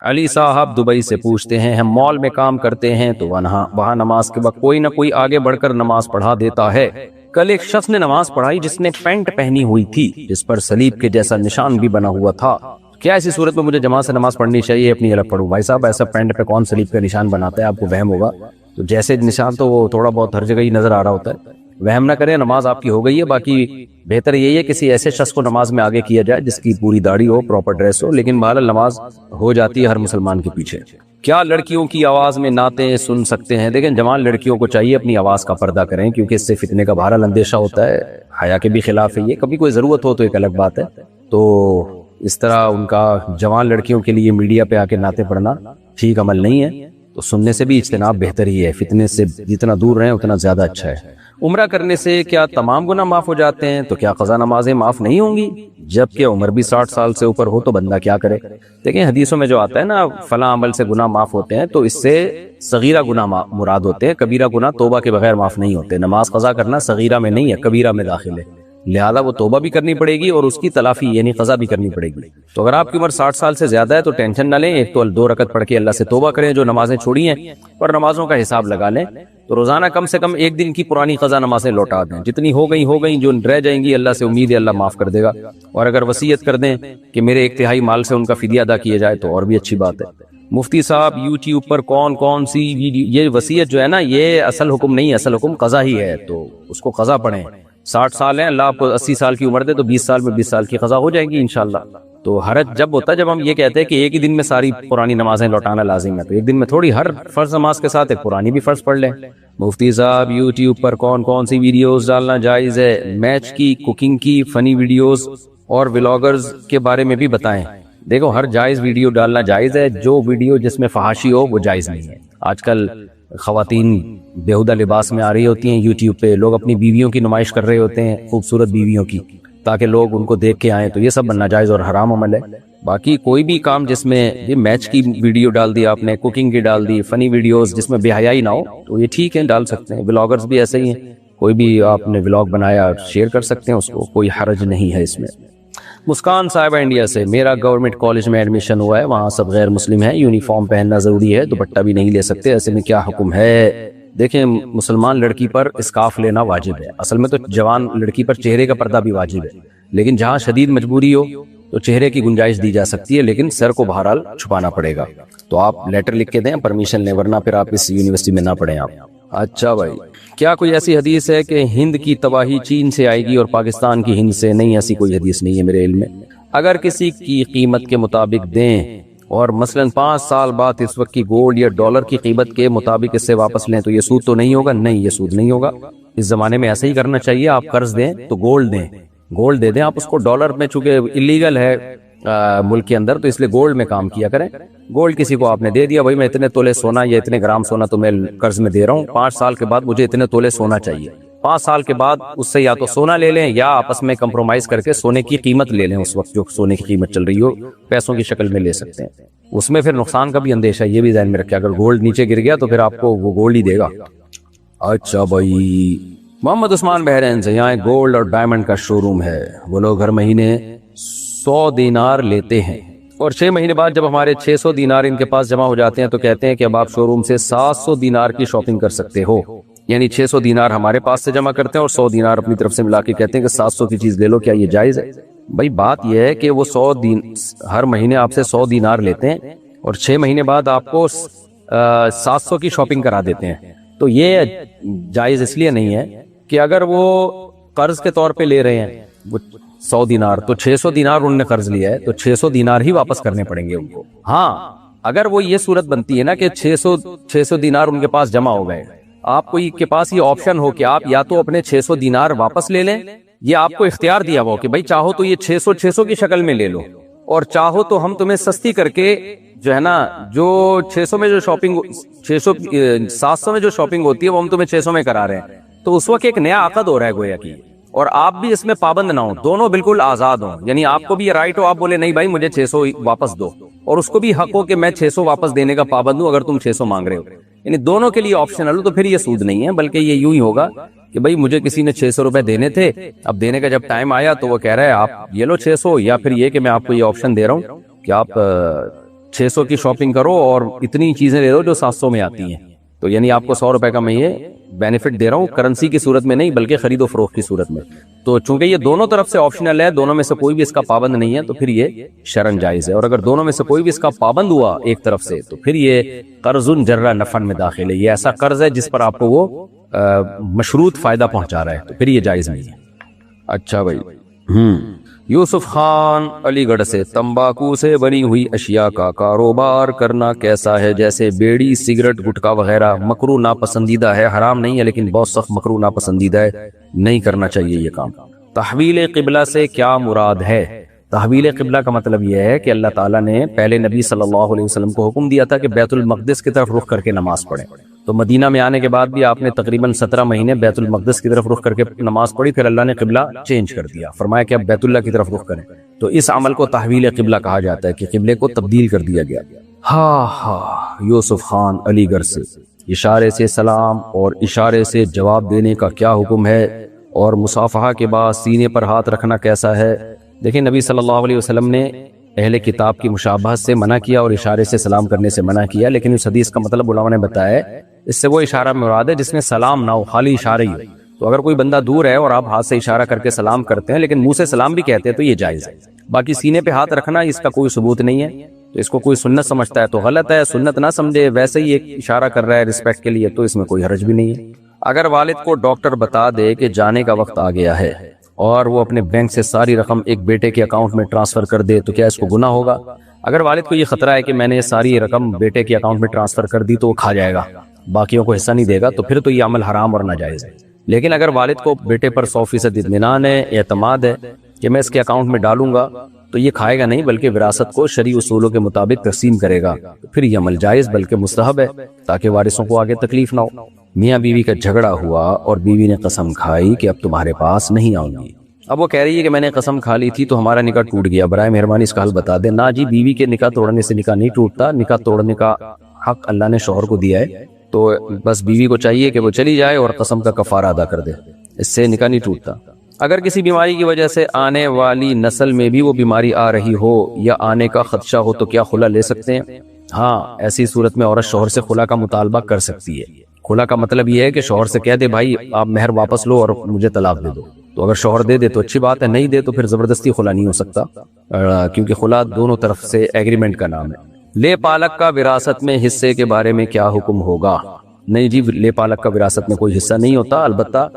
علی صاحب دبئی سے پوچھتے ہیں، ہم مال میں کام کرتے ہیں تو وہاں نماز کے وقت کوئی نہ کوئی آگے بڑھ کر نماز پڑھا دیتا ہے۔ کل ایک شخص نے نماز پڑھائی جس نے پینٹ پہنی ہوئی تھی جس پر صلیب کے جیسا نشان بھی بنا ہوا تھا، کیا ایسی صورت میں مجھے جماعت سے نماز پڑھنی چاہیے اپنی الگ پڑھوں؟ بھائی صاحب ایسا پینٹ پہ کون صلیب کا نشان بناتا ہے؟ آپ کو وہم ہوگا، تو جیسے نشان تو وہ تھوڑا بہت ہر جگہ ہی نظر آ رہا ہوتا ہے، وہم نہ کریں، نماز آپ کی ہو گئی ہے۔ باقی بہتر یہی ہے کسی ایسے شخص کو نماز میں آگے کیا جائے جس کی پوری داڑھی ہو، پراپر ڈریس ہو، لیکن بہرحال نماز ہو جاتی ہے ہر مسلمان کے پیچھے۔ کیا لڑکیوں کی آواز میں نعتیں سن سکتے ہیں؟ دیکھیں جوان لڑکیوں کو چاہیے اپنی آواز کا پردہ کریں، کیونکہ اس سے فتنے کا بہرحال اندیشہ ہوتا ہے، حیا کے بھی خلاف ہے یہ، کبھی کوئی ضرورت ہو تو ایک الگ بات ہے۔ تو اس طرح ان کا جوان لڑکیوں کے لیے میڈیا پہ آ کے نعتیں پڑھنا ٹھیک عمل نہیں ہے، تو سننے سے بھی اجتناب بہتر ہی ہے، فتنے سے جتنا دور رہیں اتنا زیادہ اچھا ہے۔ عمرہ کرنے سے کیا تمام گناہ معاف ہو جاتے ہیں؟ تو کیا قضا نمازیں معاف نہیں ہوں گی؟ جبکہ عمر بھی 60 سال سے اوپر ہو تو بندہ کیا کرے؟ دیکھیں حدیثوں میں جو آتا ہے نا فلاں عمل سے گناہ معاف ہوتے ہیں، تو اس سے صغیرہ گناہ مراد ہوتے ہیں، کبیرہ گناہ توبہ کے بغیر معاف نہیں ہوتے۔ نماز قضا کرنا صغیرہ میں نہیں ہے، کبیرہ میں داخل ہے، لہذا وہ توبہ بھی کرنی پڑے گی اور اس کی تلافی یعنی قضا بھی کرنی پڑے گی۔ تو اگر آپ کی عمر 60 سال سے زیادہ ہے تو ٹینشن نہ لیں، ایک تو 2 رکعت پڑھ کے اللہ سے توبہ کریں جو نمازیں چھوڑی ہیں، اور نمازوں کا حساب لگا لیں، تو روزانہ کم سے کم ایک دن کی پرانی قضا نمازیں لوٹا دیں، جتنی ہو گئیں جو رہ جائیں گی اللہ سے امید ہے اللہ معاف کر دے گا، اور اگر وصیت کر دیں کہ میرے 1/3 مال سے ان کا فدیہ ادا کیا جائے تو اور بھی اچھی بات ہے۔ مفتی صاحب یوٹیوب پر کون سی ویڈیو، یہ وصیت جو ہے نا یہ اصل حکم نہیں ہے، اصل حکم قضا ہی ہے، تو اس کو قضا پڑھیں۔ 60 سال ہیں، اللہ آپ کو 80 سال کی عمر دے تو 20 سال میں 20 سال کی قضا ہو جائے گی انشاءاللہ۔ تو حرج جب ہوتا ہے جب ہم یہ کہتے ہیں کہ ایک ہی دن میں ساری پرانی نمازیں لوٹانا لازم ہے، تو ایک دن میں تھوڑی ہر فرض نماز کے ساتھ ایک پرانی بھی فرض پڑھ لیں۔ مفتی صاحب یوٹیوب پر کون سی ویڈیوز ڈالنا جائز ہے؟ میچ کی، کوکنگ کی، فنی ویڈیوز اور ولاگرز کے بارے میں بھی بتائیں۔ دیکھو ہر جائز ویڈیو ڈالنا جائز ہے، جو ویڈیو جس میں فحاشی ہو وہ جائز نہیں ہے۔ آج کل خواتین بیہودہ لباس میں آ رہی ہوتی ہیں یوٹیوب پہ، لوگ اپنی بیویوں کی نمائش کر رہے ہوتے ہیں، خوبصورت بیویوں کی، تاکہ لوگ ان کو دیکھ کے آئیں، تو یہ سب ناجائز اور حرام عمل ہے۔ باقی کوئی بھی کام جس میں یہ میچ کی ویڈیو ڈال دی آپ نے، کوکنگ کی ڈال دی، فنی ویڈیوز جس میں بے حیائی نہ ہو تو یہ ٹھیک ہے، ڈال سکتے ہیں۔ ولاگرز بھی ایسے ہی ہیں، کوئی بھی آپ نے ولاگ بنایا شیئر کر سکتے ہیں، اس کو کوئی حرج نہیں ہے اس میں۔ مسکان صاحبہ انڈیا سے، میرا گورنمنٹ کالج میں ایڈمیشن ہوا ہے، وہاں سب غیر مسلم ہیں، یونیفارم پہننا ضروری ہے، دوپٹہ بھی نہیں لے سکتے، ایسے میں کیا حکم ہے؟ دیکھیں مسلمان لڑکی پر اسکارف لینا واجب ہے، اصل میں تو جوان لڑکی پر چہرے کا پردہ بھی واجب ہے، لیکن جہاں شدید مجبوری ہو تو چہرے کی گنجائش دی جا سکتی ہے، لیکن سر کو بہرحال چھپانا پڑے گا، تو آپ لیٹر لکھ کے دیں، پرمیشن لیں، ورنہ پھر آپ اس یونیورسٹی میں نہ پڑھیں آپ۔ اچھا بھائی، کیا کوئی ایسی حدیث ہے کہ ہند کی تباہی چین سے آئے گی اور پاکستان کی ہند سے؟ نہیں، ایسی کوئی حدیث نہیں ہے میرے علم میں۔ اگر کسی کی قیمت کے مطابق دیں اور مثلا 5 سال بعد اس وقت کی گولڈ یا ڈالر کی قیمت کے مطابق اس سے واپس لیں تو یہ سود تو نہیں ہوگا؟ نہیں، یہ سود نہیں ہوگا، اس زمانے میں ایسا ہی کرنا چاہیے، آپ قرض دیں تو گولڈ دیں، گولڈ دے دیں، آپ اس کو ڈالر میں چونکہ اللیگل ہے ملک کے اندر تو اس لیے گولڈ میں کام کیا کریں۔ گولڈ کسی کو آپ نے دے دیا، بھائی میں اتنے تولے سونا یا اتنے گرام سونا تمہیں قرض میں دے رہا ہوں، 5 سال کے بعد مجھے اتنے تولے سونا چاہیے، 5 سال کے بعد اس سے یا تو سونا لے لیں یا آپس میں کمپرومائز کر کے سونے کی قیمت لے لیں، اس وقت جو سونے کی قیمت چل رہی ہو پیسوں کی شکل میں لے سکتے ہیں، اس میں پھر نقصان کا بھی اندیشہ، یہ بھی ذہن میں رکھیں، اگر گولڈ نیچے گر گیا تو پھر آپ کو وہ گولڈ ہی دے گا۔ اچھا بھائی، محمد عثمان بحرین سے، یہاں گولڈ اور ڈائمنڈ کا شو روم ہے، وہ لوگ ہر مہینے 100 دینار لیتے ہیں اور 6 مہینے بعد جب ہمارے 600 دینار ان کے پاس جمع ہو جاتے ہیں تو کہتے ہیں کہ اب آپ شو روم سے 700 دینار کی شاپنگ کر سکتے ہو، یعنی 600 دینار ہمارے پاس سے جمع کرتے ہیں اور 100 دینار اپنی طرف سے ملا کے کہتے ہیں کہ 700 کی چیز لے لو، کیا یہ جائز ہے؟ بھائی بات یہ ہے کہ وہ ہر مہینے آپ سے 100 دینار لیتے ہیں اور 6 مہینے بعد آپ کو 700 کی شاپنگ کرا دیتے ہیں، تو یہ جائز اس لیے نہیں ہے کہ اگر وہ قرض کے طور پہ لے رہے ہیں وہ 100 دینار تو 600 دینار انہوں نے قرض لیا ہے تو 600 دینار ہی واپس کرنے پڑیں گے ان کو۔ ہاں اگر وہ یہ صورت بنتی ہے نا کہ 600 دینار ان کے پاس جمع ہو گئے، آپ کو کے پاس یہ آپشن ہو کہ آپ یا تو اپنے 600 دینار واپس لے لیں، یہ آپ کو اختیار دیا ہوا کہ بھائی چاہو تو یہ 600 کی شکل میں لے لو، اور چاہو تو ہم تمہیں سستی کر کے جو ہے نا جو 600 میں جو شاپنگ 700 میں جو شاپنگ ہوتی ہے وہ ہم تمہیں 600 میں کرا رہے ہیں، تو اس وقت ایک نیا عقد ہو رہا ہے گویا کی، اور آپ بھی اس میں پابند نہ ہو، دونوں بالکل آزاد ہوں، یعنی آپ کو بھی یہ رائٹ ہو آپ بولے نہیں بھائی مجھے 600 واپس دو، اور اس کو بھی حق ہو کہ میں 600 واپس دینے کا پابند ہوں اگر تم 600 مانگ رہے ہو، یعنی دونوں کے لیے آپشنل ہو، تو پھر یہ سود نہیں ہے، بلکہ یہ یوں ہی ہوگا کہ بھائی مجھے کسی نے 600 روپے دینے تھے، اب دینے کا جب ٹائم آیا تو وہ کہہ رہا ہے آپ یہ لو 600، یا پھر یہ کہ میں آپ کو یہ آپشن دے رہا ہوں کہ آپ 600 کی شاپنگ کرو اور اتنی چیزیں لے لو جو 700 میں آتی ہیں، تو یعنی آپ کو 100 روپے کا میں یہ بینیفٹ دے رہا ہوں، کرنسی کی صورت میں نہیں بلکہ خرید و فروخت کی صورت میں۔ تو چونکہ یہ دونوں طرف سے آپشنل ہے، دونوں میں سے کوئی بھی اس کا پابند نہیں ہے، تو پھر یہ شرعن جائز ہے۔ اور اگر دونوں میں سے کوئی بھی اس کا پابند ہوا ایک طرف سے، تو پھر یہ قرض جر نفع میں داخل ہے، یہ ایسا قرض ہے جس پر آپ کو وہ مشروط فائدہ پہنچا رہا ہے، تو پھر یہ جائز نہیں ہے۔ اچھا بھائی، یوسف خان علی گڑھ سے، تمباکو سے بنی ہوئی اشیاء کا کاروبار کرنا کیسا ہے؟ جیسے بیڑی، سگریٹ، گٹکا وغیرہ مکروہ ناپسندیدہ ہے، حرام نہیں ہے لیکن بہت سخت مکروہ ناپسندیدہ ہے، نہیں کرنا چاہیے یہ کام۔ تحویل قبلہ سے کیا مراد ہے؟ تحویل قبلہ کا مطلب یہ ہے کہ اللہ تعالیٰ نے پہلے نبی صلی اللہ علیہ وسلم کو حکم دیا تھا کہ بیت المقدس کی طرف رخ کر کے نماز پڑھیں، تو مدینہ میں آنے کے بعد بھی آپ نے تقریباً 17 مہینے بیت المقدس کی طرف رخ کر کے نماز پڑھی، پھر اللہ نے قبلہ چینج کر دیا، فرمایا کہ اب بیت اللہ کی طرف رخ کریں، تو اس عمل کو تحویل قبلہ کہا جاتا ہے کہ قبلے کو تبدیل کر دیا گیا۔ یوسف خان علی گڑھ سے، اشارے سے سلام اور اشارے سے جواب دینے کا کیا حکم ہے؟ اور مصافحہ کے بعد سینے پر ہاتھ رکھنا کیسا ہے؟ دیکھیں، نبی صلی اللہ علیہ وسلم نے اہل کتاب کی مشابہت سے منع کیا اور اشارے سے سلام کرنے سے منع کیا، لیکن اس حدیث کا مطلب علماء نے بتایا ہے اس سے وہ اشارہ مراد ہے جس میں سلام نہ ہو، خالی اشارہ ہی ہو۔ تو اگر کوئی بندہ دور ہے اور آپ ہاتھ سے اشارہ کر کے سلام کرتے ہیں لیکن منہ سے سلام بھی کہتے ہیں تو یہ جائز ہے۔ باقی سینے پہ ہاتھ رکھنا اس کا کوئی ثبوت نہیں ہے، تو اس کو کوئی سنت سمجھتا ہے تو غلط ہے، سنت نہ سمجھے، ویسے ہی ایک اشارہ کر رہا ہے رسپیکٹ کے لیے، تو اس میں کوئی حرج بھی نہیں ہے۔ اگر والد کو ڈاکٹر بتا دے کہ جانے کا وقت آ گیا ہے اور وہ اپنے بینک سے ساری رقم ایک بیٹے کے اکاؤنٹ میں ٹرانسفر کر دے تو کیا اس کو گناہ ہوگا؟ اگر والد کو یہ خطرہ ہے کہ میں نے ساری رقم بیٹے کے اکاؤنٹ میں ٹرانسفر کر دی تو وہ کھا جائے گا، باقیوں کو حصہ نہیں دے گا، تو پھر تو یہ عمل حرام اور ناجائز ہے۔ لیکن اگر والد کو بیٹے پر 100% اطمینان ہے، اعتماد ہے کہ میں اس کے اکاؤنٹ میں ڈالوں گا تو یہ کھائے گا نہیں بلکہ وراثت کو شرعی اصولوں کے مطابق تقسیم کرے گا، تو پھر یہ عمل جائز بلکہ مستحب ہے تاکہ وارثوں کو آگے تکلیف نہ ہو۔ میاں بیوی کا جھگڑا ہوا اور بیوی نے قسم کھائی کہ اب تمہارے پاس نہیں آؤں گی، اب وہ کہہ رہی ہے کہ میں نے قسم کھا لی تھی تو ہمارا نکاح ٹوٹ گیا، برائے مہربانی اس کا حل بتا دیں۔ نہ جی، بیوی کے نکاح توڑنے سے نکاح نہیں ٹوٹتا، نکاح توڑنے کا حق اللہ نے شوہر کو دیا ہے، تو بس بیوی کو چاہیے کہ وہ چلی جائے اور قسم کا کفارہ ادا کر دے، اس سے نکاح نہیں ٹوٹتا۔ اگر کسی بیماری کی وجہ سے آنے والی نسل میں بھی وہ بیماری آ رہی ہو یا آنے کا خدشہ ہو تو کیا خلا لے سکتے ہیں؟ ہاں، ایسی صورت میں عورت شوہر سے خلا کا مطالبہ کر سکتی ہے۔ خلا کا مطلب یہ ہے کہ شوہر سے کہہ دے بھائی آپ مہر واپس لو اور مجھے طلاق دے دو، تو اگر شوہر دے دے تو اچھی بات ہے، نہیں دے تو پھر زبردستی خلا نہیں ہو سکتا، کیونکہ خلا دونوں طرف سے ایگریمنٹ کا نام ہے۔ لے پالک کا وراثت میں حصے کے بارے میں کیا حکم ہوگا؟ نہیں جی، لے پالک کا وراثت میں کوئی حصہ نہیں ہوتا، البتہ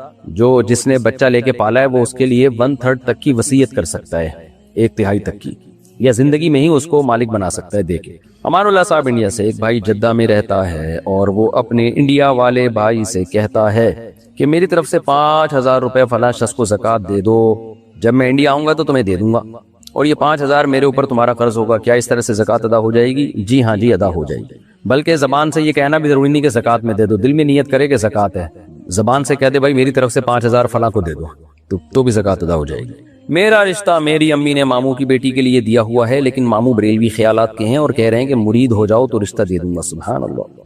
جس نے بچہ لے کے پالا ہے وہ اس کے لیے 1/3 تک کی وصیت کر سکتا ہے، 1/3 تک کی، یا زندگی میں ہی اس کو مالک بنا سکتا ہے دے کے۔ امان اللہ صاحب انڈیا سے، ایک بھائی جدہ میں رہتا ہے اور وہ اپنے انڈیا والے بھائی سے کہتا ہے کہ میری طرف سے 5000 روپے فلاں شخص کو زکوٰۃ دے دو، جب میں انڈیا آؤں گا تو تمہیں دے دوں گا، اور یہ 5000 میرے اوپر تمہارا قرض ہوگا، کیا اس طرح سے زکوٰۃ ادا ہو جائے گی؟ جی ہاں جی، ادا ہو جائے گی، بلکہ زبان سے یہ کہنا بھی ضروری نہیں کہ زکوٰۃ میں دے دو، دل میں نیت کرے کہ زکوٰۃ ہے، زبان سے کہہ دے بھائی میری طرف سے 5000 فلاں کو دے دو، تو بھی زکوٰۃ ادا ہو جائے گی۔ میرا رشتہ میری امی نے ماموں کی بیٹی کے لیے دیا ہوا ہے، لیکن ماموں بریلوی خیالات کے ہیں اور کہہ رہے ہیں کہ مرید ہو جاؤ تو رشتہ دے دوں گا۔ سبحان اللہ،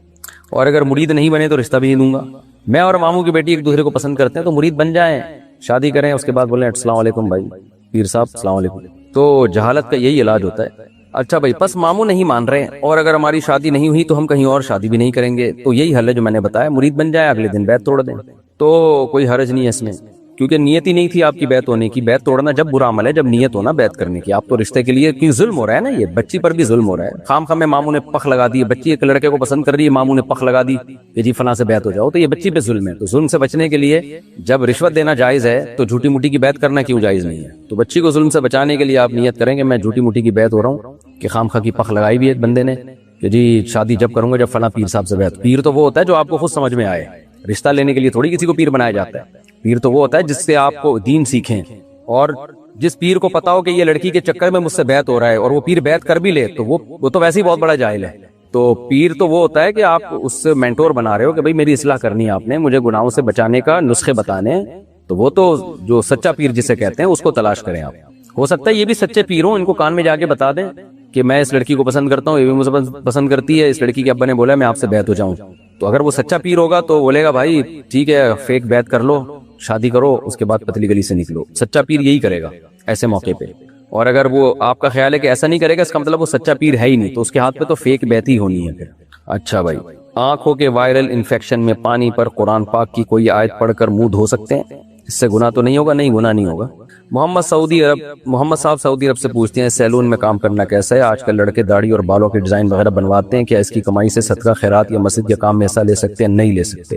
اور اگر مرید نہیں بنے تو رشتہ بھی نہیں دوں گا۔ میں اور ماموں کی بیٹی ایک دوسرے کو پسند کرتے ہیں تو مرید بن جائیں، شادی کریں، اس کے بعد بولیں السلام علیکم بھائی پیر صاحب، السلام علیکم، تو جہالت کا یہی علاج ہوتا ہے۔ اچھا بھائی، پس ماموں نہیں مان رہے اور اگر ہماری شادی نہیں ہوئی تو ہم کہیں اور شادی بھی نہیں کریں گے، تو یہی حل ہے جو میں نے بتایا، مرید بن جائے، اگلے دن بیعت توڑ دیں، تو کوئی حرج نہیں ہے اس میں، کیونکہ نیت ہی نہیں تھی آپ کی بیعت ہونے کی۔ بیعت توڑنا جب برا عمل ہے جب نیت ہونا بیعت کرنے کی، آپ تو رشتے کے لیے، کیوں ظلم ہو رہا ہے نا، یہ بچی پر بھی ظلم ہو رہا ہے، خام خام میں ماموں نے پخ لگا دی، بچی ایک لڑکے کو پسند کر رہی ہے، ماموں نے پخ لگا دی کہ جی فلاں سے بیعت ہو جاؤ، تو یہ بچی پہ ظلم ہے۔ تو ظلم سے بچنے کے لیے جب رشوت دینا جائز ہے تو جھوٹی موٹی کی بیعت کرنا کیوں جائز نہیں ہے؟ تو بچی کو ظلم سے بچانے کے لیے آپ نیت کریں کہ میں جھوٹی موٹی کی بیعت ہو رہا ہوں، کہ خام خواہ کی پخ لگائی بھی ایک بندے نے کہ جی شادی جب کروں گا جب فلاں پیر صاحب سے بیعت۔ پیر تو وہ ہوتا ہے جو آپ کو خود سمجھ میں آئے، رشتہ لینے کے لیے تھوڑی کسی کو پیر بنایا جاتا ہے، پیر تو وہ ہوتا ہے جس سے آپ کو دین سیکھیں، اور جس پیر کو پتا ہو کہ یہ لڑکی کے چکر میں مجھ سے بیعت ہو رہا ہے اور وہ پیر بیعت کر بھی لے تو وہ تو ویسے ہی بہت بڑا جاہل ہے۔ تو پیر تو وہ ہوتا ہے کہ آپ اس سے مینٹور بنا رہے ہو کہ بھائی میری اصلاح کرنی ہے، آپ نے مجھے گناہوں سے بچانے کا نسخے بتانے، تو وہ تو جو سچا پیر جسے کہتے ہیں اس کو تلاش کریں آپ۔ ہو سکتا ہے یہ بھی سچے پیر ہوں، ان کو کان میں جا کے بتا دیں کہ میں اس لڑکی کو پسند کرتا ہوں، یہ بھی مجھے پسند کرتی ہے، اس لڑکی کے ابا نے بولا میں آپ سے بیعت ہو جاؤں، تو اگر وہ سچا پیر ہوگا تو بولے گا بھائی ٹھیک ہے فیک بیعت کر لو، شادی کرو، اس کے بعد پتلی گلی سے نکلو۔ سچا پیر یہی کرے گا ایسے موقع پہ۔ اور اگر وہ آپ کا خیال ہے کہ ایسا نہیں کرے گا، اس کا مطلب وہ سچا پیر ہے ہی نہیں، تو اس کے ہاتھ پہ تو فیک بیعتی ہونی ہے پھر۔ اچھا بھائی، آنکھوں کے وائرل انفیکشن میں پانی پر قرآن پاک کی کوئی آیت پڑھ کر منہ دھو سکتے ہیں؟ اس سے گناہ تو نہیں ہوگا؟ نہیں، گناہ نہیں ہوگا۔ محمد صاحب سعودی عرب سے پوچھتے ہیں سیلون میں کام کرنا کیسا ہے؟ آج کل لڑکے داڑھی اور بالوں کے ڈیزائن وغیرہ بنواتے ہیں، کیا اس کی کمائی سے صدقہ خیرات یا مسجد کے کام میں حصہ لے سکتے ہیں؟ نہیں لے سکتے۔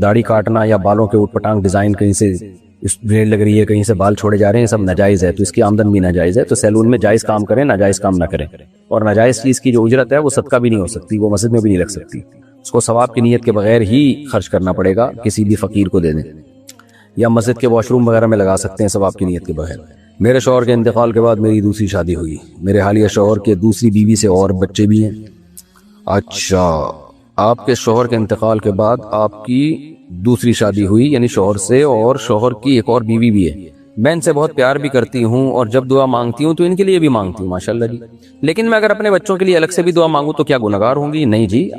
داڑھی کاٹنا یا بالوں کے اوٹ پٹانگ ڈیزائن، کہیں سے بلیڈ لگ رہی ہے، کہیں سے بال چھوڑے جا رہے ہیں، سب ناجائز ہے، تو اس کی آمدن بھی ناجائز ہے۔ تو سیلون میں جائز کام کریں، ناجائز کام نہ کریں، اور ناجائز چیز کی جو اجرت ہے وہ صدقہ بھی نہیں ہو سکتی، وہ مسجد میں بھی نہیں لگ سکتی، اس کو ثواب کی نیت کے بغیر ہی خرچ کرنا پڑے گا، کسی بھی فقیر کو دے دیں، یا مسجد کے واش روم وغیرہ میں لگا سکتے ہیں ثواب کی نیت کے بغیر۔ میرے شوہر کے انتقال کے بعد میری دوسری شادی ہوئی، میرے حالیہ شوہر کے دوسری بیوی سے اور بچے بھی ہیں۔ اچھا، آپ کے شوہر کے انتقال کے بعد آپ کی دوسری شادی ہوئی، یعنی شوہر سے، اور شوہر کی ایک اور بیوی بھی ہے۔ میں ان سے بہت پیار بھی کرتی ہوں، اور جب دعا مانگتی ہوں تو ان کے لیے بھی مانگتی ہوں، ماشاءاللہ جی، لیکن میں اگر اپنے بچوں کے لیے الگ سے بھی دعا مانگوں تو کیا گنہگار ہوں گی؟ نہیں جی،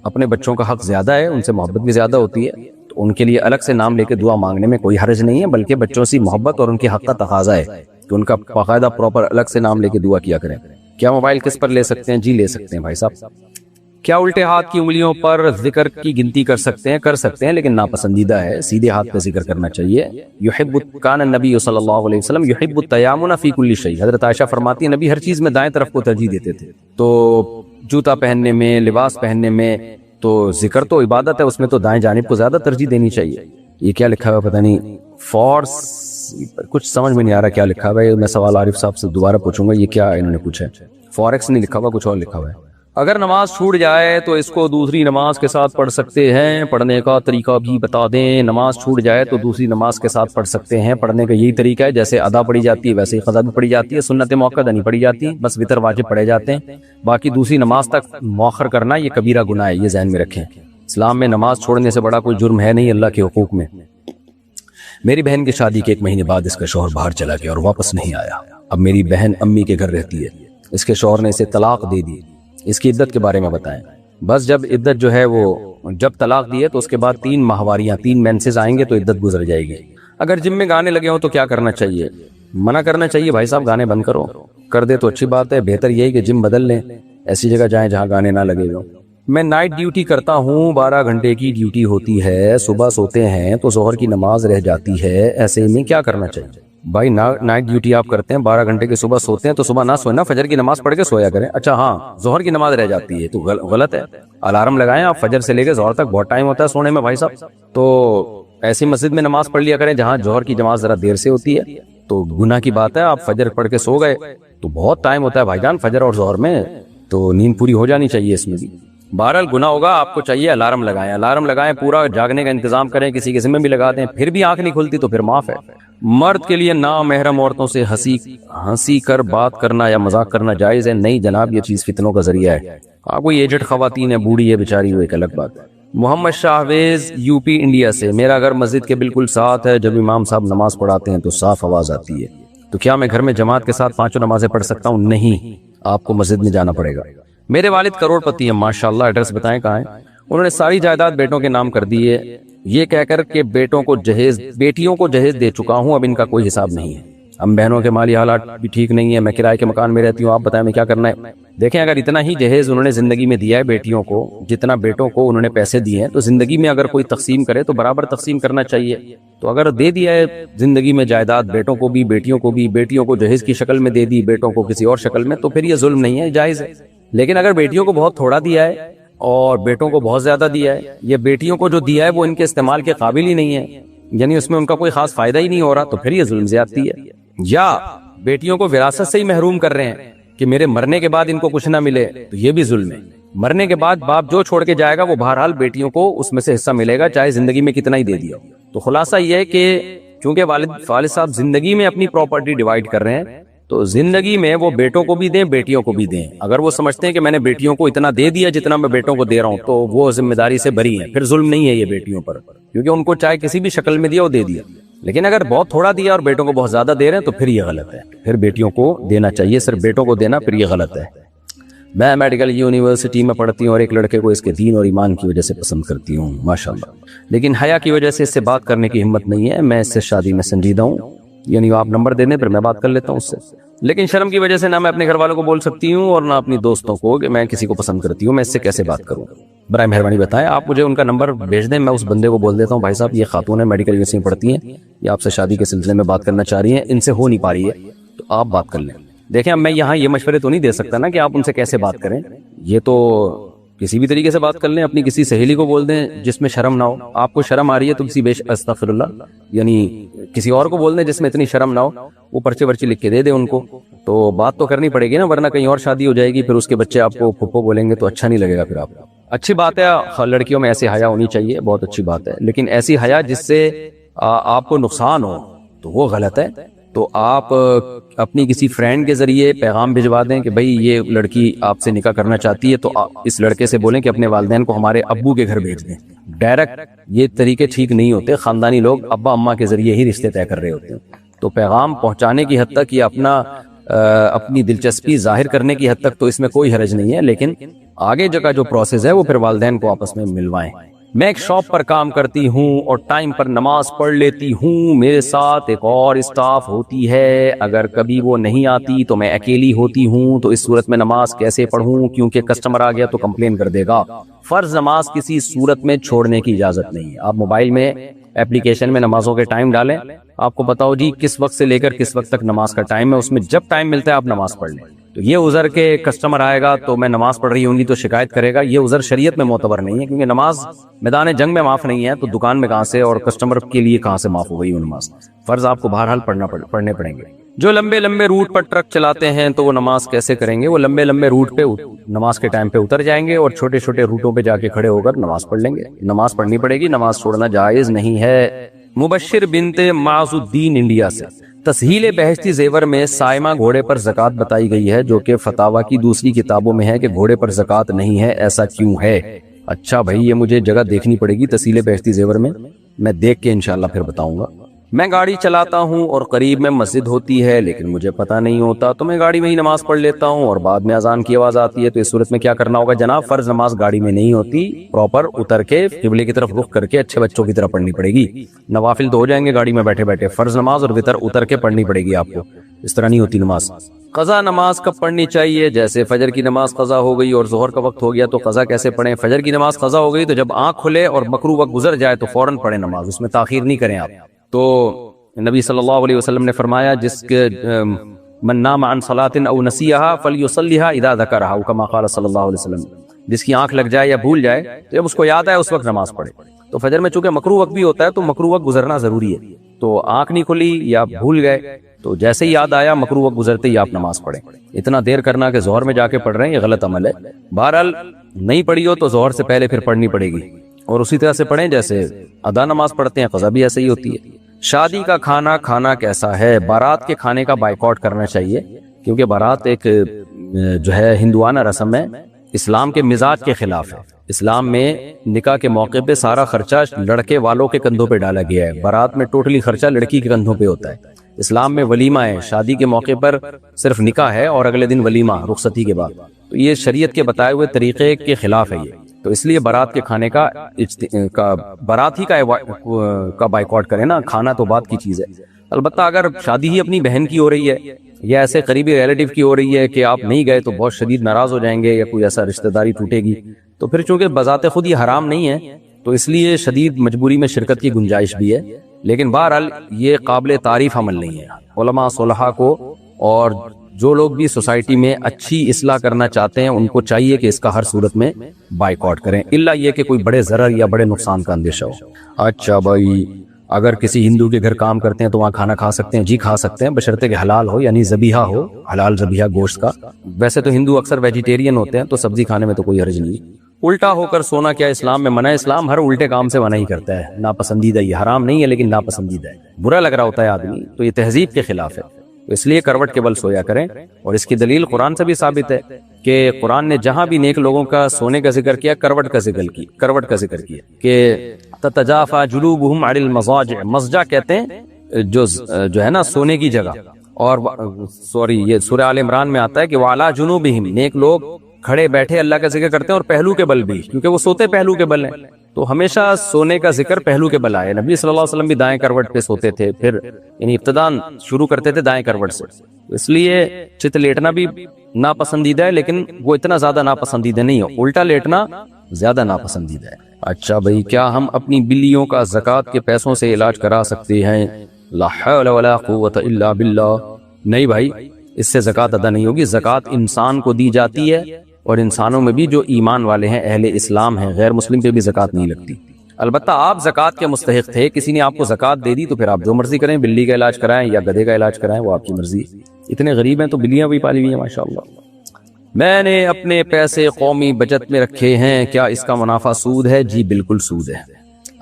اپنے بچوں کا حق زیادہ ہے، ان سے محبت بھی زیادہ ہوتی ہے، تو ان کے لیے الگ سے نام لے کے دعا مانگنے میں کوئی حرج نہیں ہے، بلکہ بچوں سے محبت اور ان کے حق کا تقاضا ہے کہ ان کا باقاعدہ پراپر الگ سے نام لے کے دعا کیا کریں۔ کیا موبائل کس پر لے سکتے ہیں؟ جی لے سکتے ہیں بھائی صاحب۔ کیا الٹے ہاتھ کی انگلیوں پر ذکر کی گنتی کر سکتے ہیں؟ کر سکتے ہیں، لیکن ناپسندیدہ ہے، سیدھے ہاتھ پہ ذکر کرنا چاہیے۔ کان النبی صلی اللہ علیہ وسلم یحب التیامن فی کل شیء، حضرت عائشہ فرماتی ہیں نبی ہر چیز میں دائیں طرف کو ترجیح دیتے تھے، تو جوتا پہننے میں، لباس پہننے میں، تو ذکر تو عبادت ہے، اس میں تو دائیں جانب کو زیادہ ترجیح دینی چاہیے۔ یہ کیا لکھا ہوا پتہ نہیں، فورس، کچھ سمجھ میں نہیں آ رہا کیا لکھا ہوا ہے، میں سوال عارف صاحب سے دوبارہ پوچھوں گا، یہ کیا انہوں نے پوچھا ہے؟ فوریکس نہیں لکھا ہوا، کچھ اور لکھا ہوا ہے۔ اگر نماز چھوٹ جائے تو اس کو دوسری نماز کے ساتھ پڑھ سکتے ہیں؟ پڑھنے کا طریقہ بھی بتا دیں۔ نماز چھوٹ جائے تو دوسری نماز کے ساتھ پڑھ سکتے ہیں، پڑھنے کا یہی طریقہ ہے جیسے ادا پڑھی جاتی ہے ویسے ہی قضا بھی پڑھی جاتی ہے، سنت موقدہ نہیں پڑھی جاتی، بس وتر واجب پڑھے جاتے ہیں، باقی دوسری نماز تک مؤخر کرنا یہ کبیرہ گناہ ہے، یہ ذہن میں رکھیں۔ اسلام میں نماز چھوڑنے سے بڑا کوئی جرم ہے نہیں اللہ کے حقوق میں۔ میری بہن کی شادی کے 1 مہینے بعد اس کا شوہر باہر چلا گیا اور واپس نہیں آیا، اب میری بہن امی کے گھر رہتی ہے، اس کے شوہر نے اسے طلاق دے دی، اس کی عدت کے بارے میں بتائیں۔ بس جب عدت جو ہے وہ جب طلاق دی ہے تو اس کے بعد 3 ماہواریاں، 3 مینسز آئیں گے تو عدت گزر جائے گی۔ اگر جم میں گانے لگے ہوں تو کیا کرنا چاہیے؟ منع کرنا چاہیے، بھائی صاحب گانے بند کرو، کر دے تو اچھی بات ہے، بہتر یہی کہ جم بدل لیں، ایسی جگہ جائیں جہاں گانے نہ لگے ہوں۔ میں نائٹ ڈیوٹی کرتا ہوں، 12 گھنٹے کی ڈیوٹی ہوتی ہے، صبح سوتے ہیں تو ظہر کی نماز رہ جاتی ہے، ایسے میں کیا کرنا چاہیے؟ بھائی نائٹ ڈیوٹی آپ کرتے ہیں، 12 گھنٹے کی صبح سوتے ہیں تو صبح نہ سوئیں نا، فجر کی نماز پڑھ کے سویا کریں۔ اچھا ہاں، ظہر کی نماز رہ جاتی ہے تو غلط ہے، الارم لگائیں آپ، فجر سے لے کے ظہر تک بہت ٹائم ہوتا ہے سونے میں بھائی صاحب، تو ایسی مسجد میں نماز پڑھ لیا کریں جہاں ظہر کی نماز ذرا دیر سے ہوتی ہے، تو گناہ کی بات ہے، آپ فجر پڑھ کے سو گئے تو بہت ٹائم ہوتا ہے بھائی جان فجر اور ظہر میں، تو نیند پوری ہو جانی چاہیے اس میں بھی۔ بہرحال گناہ ہوگا، آپ کو چاہیے الارم لگائیں، پورا جاگنے کا انتظام کریں، کسی کے ذمہ بھی لگا دیں، پھر بھی آنکھ نہیں کھلتی تو پھر معاف ہے۔ مرد کے لیے نامحرم عورتوں سے ہنسی کر بات کرنا یا مذاق کرنا جائز ہے؟ نہیں جناب، یہ چیز فتنوں کا ذریعہ ہے۔ کوئی ایجڈ خواتین ہے، بوڑھی ہے بیچاری، وہ ایک الگ بات ہے۔ محمد شاہویز یوپی انڈیا سے، میرا گھر مسجد کے بالکل ساتھ ہے، جب امام صاحب نماز پڑھاتے ہیں تو صاف آواز آتی ہے، تو کیا میں گھر میں جماعت کے ساتھ 5 نمازیں پڑھ سکتا ہوں؟ نہیں، آپ کو مسجد میں جانا پڑے گا۔ میرے والد کروڑ پتی ہیں ماشاءاللہ، ایڈریس بتائیں کہاں ہے؟ انہوں نے ساری جائیداد بیٹوں کے نام کر دی ہے، یہ کہہ کر کہ بیٹیوں کو جہیز دے چکا ہوں، اب ان کا کوئی حساب نہیں ہے۔ ہم بہنوں کے مالی حالات بھی ٹھیک نہیں ہے، میں کرائے کے مکان میں رہتی ہوں، آپ بتائیں میں کیا کرنا ہے؟ دیکھیں اگر اتنا ہی جہیز انہوں نے زندگی میں دیا ہے بیٹیوں کو، جتنا بیٹوں کو انہوں نے پیسے دیے ہیں، تو زندگی میں اگر کوئی تقسیم کرے تو برابر تقسیم کرنا چاہیے۔ تو اگر دے دیا ہے زندگی میں جائیداد بیٹوں کو بھی، بیٹیوں کو بھی، بیٹیوں کو جہیز کی شکل میں دے دی، بیٹوں کو کسی اور شکل میں، تو پھر یہ ظلم نہیں ہے، جائز ہے۔ لیکن اگر بیٹیوں کو بہت تھوڑا دیا ہے اور بیٹوں کو بہت زیادہ دیا ہے، یا بیٹیوں کو جو دیا ہے وہ ان کے استعمال کے قابل ہی نہیں ہے، یعنی اس میں ان کا کوئی خاص فائدہ ہی نہیں ہو رہا، تو پھر یہ ظلم زیادتی ہے۔ یا بیٹیوں کو وراثت سے ہی محروم کر رہے ہیں کہ میرے مرنے کے بعد ان کو کچھ نہ ملے، تو یہ بھی ظلم ہے۔ مرنے کے بعد باپ جو چھوڑ کے جائے گا وہ بہرحال بیٹیوں کو اس میں سے حصہ ملے گا، چاہے زندگی میں کتنا ہی دے دیا ہو۔ تو خلاصہ یہ ہے کہ چونکہ والد صاحب زندگی میں اپنی پراپرٹی ڈیوائیڈ کر رہے ہیں، تو زندگی میں وہ بیٹوں کو بھی دیں، بیٹیوں کو بھی دیں۔ اگر وہ سمجھتے ہیں کہ میں نے بیٹیوں کو اتنا دے دیا جتنا میں بیٹوں کو دے رہا ہوں، تو وہ ذمہ داری سے بری ہیں، پھر ظلم نہیں ہے یہ بیٹیوں پر، کیونکہ ان کو چاہے کسی بھی شکل میں دیا وہ دے دیا۔ لیکن اگر بہت تھوڑا دیا اور بیٹوں کو بہت زیادہ دے رہے ہیں تو پھر یہ غلط ہے، پھر بیٹیوں کو دینا چاہیے، صرف بیٹوں کو دینا پھر یہ غلط ہے۔ میں میڈیکل یونیورسٹی میں پڑھتی ہوں اور ایک لڑکے کو اس کے دین اور ایمان کی وجہ سے پسند کرتی ہوں ماشاءاللہ، لیکن حیا کی وجہ سے اس سے بات کرنے کی ہمت نہیں ہے، میں اس سے شادی میں سنجیدہ ہوں، یعنی آپ نمبر دے دیں پھر میں بات کر لیتا ہوں اس سے۔ لیکن شرم کی وجہ سے نہ میں اپنے گھر والوں کو بول سکتی ہوں اور نہ اپنی دوستوں کو کہ میں کسی کو پسند کرتی ہوں، میں اس سے کیسے بات کروں؟ برائے مہربانی بتائیں، آپ مجھے ان کا نمبر بھیج دیں، میں اس بندے کو بول دیتا ہوں بھائی صاحب یہ خاتون ہے، میڈیکل یونیورسٹی میں پڑھتی ہیں، یہ آپ سے شادی کے سلسلے میں بات کرنا چاہ رہی ہیں، ان سے ہو نہیں پا رہی ہے تو آپ بات کر لیں۔ دیکھیں اب میں یہاں یہ مشورے تو نہیں دے سکتا نا کہ آپ ان سے کیسے بات کریں، یہ تو کسی بھی طریقے سے بات کر لیں، اپنی کسی سہیلی کو بول دیں جس میں شرم نہ ہو، آپ کو شرم آ رہی ہے تو کسی استغفر اللہ یعنی کسی اور کو بول دیں جس میں اتنی شرم نہ ہو، وہ پرچے ورچے لکھ کے دے دیں ان کو، تو بات تو کرنی پڑے گی نا، ورنہ کہیں اور شادی ہو جائے گی، پھر اس کے بچے آپ کو پھپھو بولیں گے تو اچھا نہیں لگے گا پھر آپ کو۔ اچھی بات ہے لڑکیوں میں ایسی حیا ہونی چاہیے، بہت اچھی بات ہے، لیکن ایسی حیا جس سے آپ کو نقصان ہو تو وہ غلط ہے۔ تو آپ اپنی کسی فرینڈ کے ذریعے پیغام بھجوا دیں کہ بھئی یہ لڑکی آپ سے نکاح کرنا چاہتی ہے، تو اس لڑکے سے بولیں کہ اپنے والدین کو ہمارے ابو کے گھر بھیج دیں۔ ڈائریکٹ یہ طریقے ٹھیک نہیں ہوتے، خاندانی لوگ ابا اماں کے ذریعے ہی رشتے طے کر رہے ہوتے ہیں، تو پیغام پہنچانے کی حد تک یا اپنی دلچسپی ظاہر کرنے کی حد تک تو اس میں کوئی حرج نہیں ہے، لیکن آگے کا جو پروسیس ہے وہ پھر والدین کو آپس میں ملوائیں۔ میں ایک شاپ پر کام کرتی ہوں اور ٹائم پر نماز پڑھ لیتی ہوں، میرے ساتھ ایک اور اسٹاف ہوتی ہے، اگر کبھی وہ نہیں آتی تو میں اکیلی ہوتی ہوں، تو اس صورت میں نماز کیسے پڑھوں کیونکہ کسٹمر آ گیا تو کمپلین کر دے گا؟ فرض نماز کسی صورت میں چھوڑنے کی اجازت نہیں ہے۔ آپ موبائل میں اپلیکیشن میں نمازوں کے ٹائم ڈالیں، آپ کو بتاؤ جی کس وقت سے لے کر کس وقت تک نماز کا ٹائم ہے، اس میں جب ٹائم ملتا ہے آپ نماز پڑھ لیں۔ تو یہ عذر کے کسٹمر آئے گا تو میں نماز پڑھ رہی ہوں گی تو شکایت کرے گا، یہ عذر شریعت میں معتبر نہیں ہے، کیونکہ نماز میدان جنگ میں معاف نہیں ہے، تو دکان میں کہاں سے اور کسٹمر کے لیے کہاں سے معاف ہو گئی وہ نماز؟ فرض آپ کو بہرحال پڑھنے پڑیں گے۔ جو لمبے لمبے روٹ پر ٹرک چلاتے ہیں تو وہ نماز کیسے کریں گے؟ وہ لمبے لمبے روٹ پہ نماز کے ٹائم پہ اتر جائیں گے اور چھوٹے چھوٹے روٹوں پہ جا کے کھڑے ہو کر نماز پڑھ لیں گے۔ نماز پڑھنی پڑے گی، نماز چھوڑنا جائز نہیں ہے۔ مبشر بنت معاذ الدین انڈیا سے، تسہیل بہشتی زیور میں سائمہ گھوڑے پر زکوٰۃ بتائی گئی ہے، جو کہ فتاوی کی دوسری کتابوں میں ہے کہ گھوڑے پر زکوٰۃ نہیں ہے، ایسا کیوں ہے؟ اچھا بھائی یہ مجھے جگہ دیکھنی پڑے گی تسہیل بہشتی زیور میں دیکھ کے انشاءاللہ پھر بتاؤں گا۔ میں گاڑی چلاتا ہوں اور قریب میں مسجد ہوتی ہے لیکن مجھے پتہ نہیں ہوتا، تو میں گاڑی میں ہی نماز پڑھ لیتا ہوں اور بعد میں اذان کی آواز آتی ہے، تو اس صورت میں کیا کرنا ہوگا جناب؟ فرض نماز گاڑی میں نہیں ہوتی، پراپر اتر کے قبلے کی طرف رخ کر کے اچھے بچوں کی طرح پڑھنی پڑے گی۔ نوافل تو ہو جائیں گے گاڑی میں بیٹھے بیٹھے، فرض نماز اور وتر اتر کے پڑھنی پڑے گی آپ کو، اس طرح نہیں ہوتی نماز۔ قضا نماز کب پڑھنی چاہیے؟ جیسے فجر کی نماز قضا ہو گئی اور ظہر کا وقت ہو گیا تو قضا کیسے پڑھیں؟ فجر کی نماز قضا ہو گئی تو جب آنکھ کھلے اور مکروہ وقت گزر جائے تو فوراً پڑھیں نماز، اس میں تاخیر نہیں کریں آپ۔ تو نبی صلی اللہ علیہ وسلم نے فرمایا جس کے من نام عن صلاۃ او نسیھا فلیصلیھا اذا ذکرھا، کما قال صلی اللہ علیہ وسلم، جس کی آنکھ لگ جائے یا بھول جائے تو جب اس کو یاد آئے اس وقت نماز پڑھے۔ تو فجر میں چونکہ مکروہ وقت بھی ہوتا ہے تو مکروہ وقت گزرنا ضروری ہے، تو آنکھ نہیں کھلی یا بھول گئے تو جیسے ہی یاد آیا مکروہ وقت گزرتے ہی آپ نماز پڑھیں۔ اتنا دیر کرنا کہ ظہر میں جا کے پڑھ رہے ہیں یہ غلط عمل ہے۔ بہرحال نہیں پڑھی ہو تو ظہر سے پہلے پھر پڑھنی پڑے گی، اور اسی طرح سے پڑھیں جیسے ادا نماز پڑھتے ہیں، قضا بھی ایسے ہی ہوتی ہے۔ شادی کا کھانا کھانا کیسا ہے؟ بارات کے کھانے کا بائیکاٹ کرنا چاہیے، کیونکہ بارات ایک جو ہے ہندوانہ رسم ہے، اسلام کے مزاج کے خلاف ہے۔ اسلام میں نکاح کے موقع پہ سارا خرچہ لڑکے والوں کے کندھوں پہ ڈالا گیا ہے، بارات میں ٹوٹلی خرچہ لڑکی کے کندھوں پہ ہوتا ہے۔ اسلام میں ولیمہ ہے، شادی کے موقع پر صرف نکاح ہے اور اگلے دن ولیمہ رخصتی کے بعد، تو یہ شریعت کے بتائے ہوئے طریقے کے خلاف ہے یہ، تو اس لیے بارات کے کھانے کا بارات ہی کا بائیکاٹ کریں نا، کھانا تو بات کی چیز ہے۔ البتہ اگر شادی ہی اپنی بہن کی ہو رہی ہے یا ایسے قریبی ریلیٹیو کی ہو رہی ہے کہ آپ نہیں گئے تو بہت شدید ناراض ہو جائیں گے یا کوئی ایسا رشتہ داری ٹوٹے گی، تو پھر چونکہ بذات خود یہ حرام نہیں ہے تو اس لیے شدید مجبوری میں شرکت کی گنجائش بھی ہے، لیکن بہرحال یہ قابل تعریف عمل نہیں ہے۔ علماء صلحاء کو اور جو لوگ بھی سوسائٹی میں اچھی اصلاح کرنا چاہتے ہیں ان کو چاہیے کہ اس کا ہر صورت میں بائیکاٹ کریں، الا یہ کہ کوئی بڑے ضرر یا بڑے نقصان کا اندیشہ ہو۔ اچھا بھائی، اگر کسی ہندو کے گھر کام کرتے ہیں تو وہاں کھانا کھا سکتے ہیں؟ جی کھا سکتے ہیں، بشرطے کہ حلال ہو، یعنی ذبیحہ ہو، حلال ذبیحہ گوشت کا۔ ویسے تو ہندو اکثر ویجیٹیرین ہوتے ہیں تو سبزی کھانے میں تو کوئی حرج نہیں۔ الٹا ہو کر سونا کیا اسلام میں منع ہے؟ اسلام ہر الٹے کام سے منع ہی کرتا ہے، ناپسندیدہ، یہ حرام نہیں ہے لیکن ناپسندیدہ ہے، برا لگ رہا ہوتا ہے آدمی، تو یہ تہذیب کے خلاف ہے، تو اس لیے کروٹ کے بل سویا کریں، اور اس کی دلیل قرآن سے بھی ثابت ہے کہ قرآن نے جہاں بھی نیک لوگوں کا سونے کا ذکر کیا کروٹ کا ذکر کیا کہ تتجافى جنوبهم عن المضاجع، مضجع کہتے ہیں جو ہے نا سونے کی جگہ، اور سوری یہ سورہ آل عمران میں آتا ہے کہ وعلی جنوبہم، نیک لوگ کھڑے بیٹھے اللہ کا ذکر کرتے ہیں، اور پہلو کے بل بھی، کیونکہ وہ سوتے پہلو کے بل ہیں، تو ہمیشہ سونے کا ذکر پہلو کے بل آئے۔ نبی صلی اللہ علیہ وسلم بھی دائیں کروٹ پہ سوتے تھے، پھر یعنی ابتداءً شروع کرتے تھے دائیں کروٹ سے، اس لیے چت لیٹنا بھی ناپسندیدہ ہے، لیکن وہ اتنا زیادہ ناپسندیدہ نہیں ہے، الٹا لیٹنا زیادہ ناپسندیدہ ہے۔ اچھا بھائی، کیا ہم اپنی بلیوں کا زکوٰۃ کے پیسوں سے علاج کرا سکتے ہیں؟ لا حول ولا قوت الا باللہ۔ نہیں بھائی، اس سے زکوٰۃ ادا نہیں ہوگی۔ زکوٰۃ انسان کو دی جاتی ہے، اور انسانوں میں بھی جو ایمان والے ہیں، اہل اسلام ہیں، غیر مسلم پہ بھی زکوٰۃ نہیں لگتی۔ البتہ آپ زکوٰۃ کے مستحق تھے، کسی نے آپ کو زکوٰۃ دے دی تو پھر آپ جو مرضی کریں، بلی کا علاج کرائیں یا گدھے کا علاج کرائیں، وہ آپ کی مرضی ہے۔ اتنے غریب ہیں تو بلیاں بھی پالی ہوئی ہیں ماشاءاللہ۔ میں نے اپنے پیسے قومی بچت میں رکھے ہیں، کیا اس کا منافع سود ہے؟ جی بالکل سود ہے۔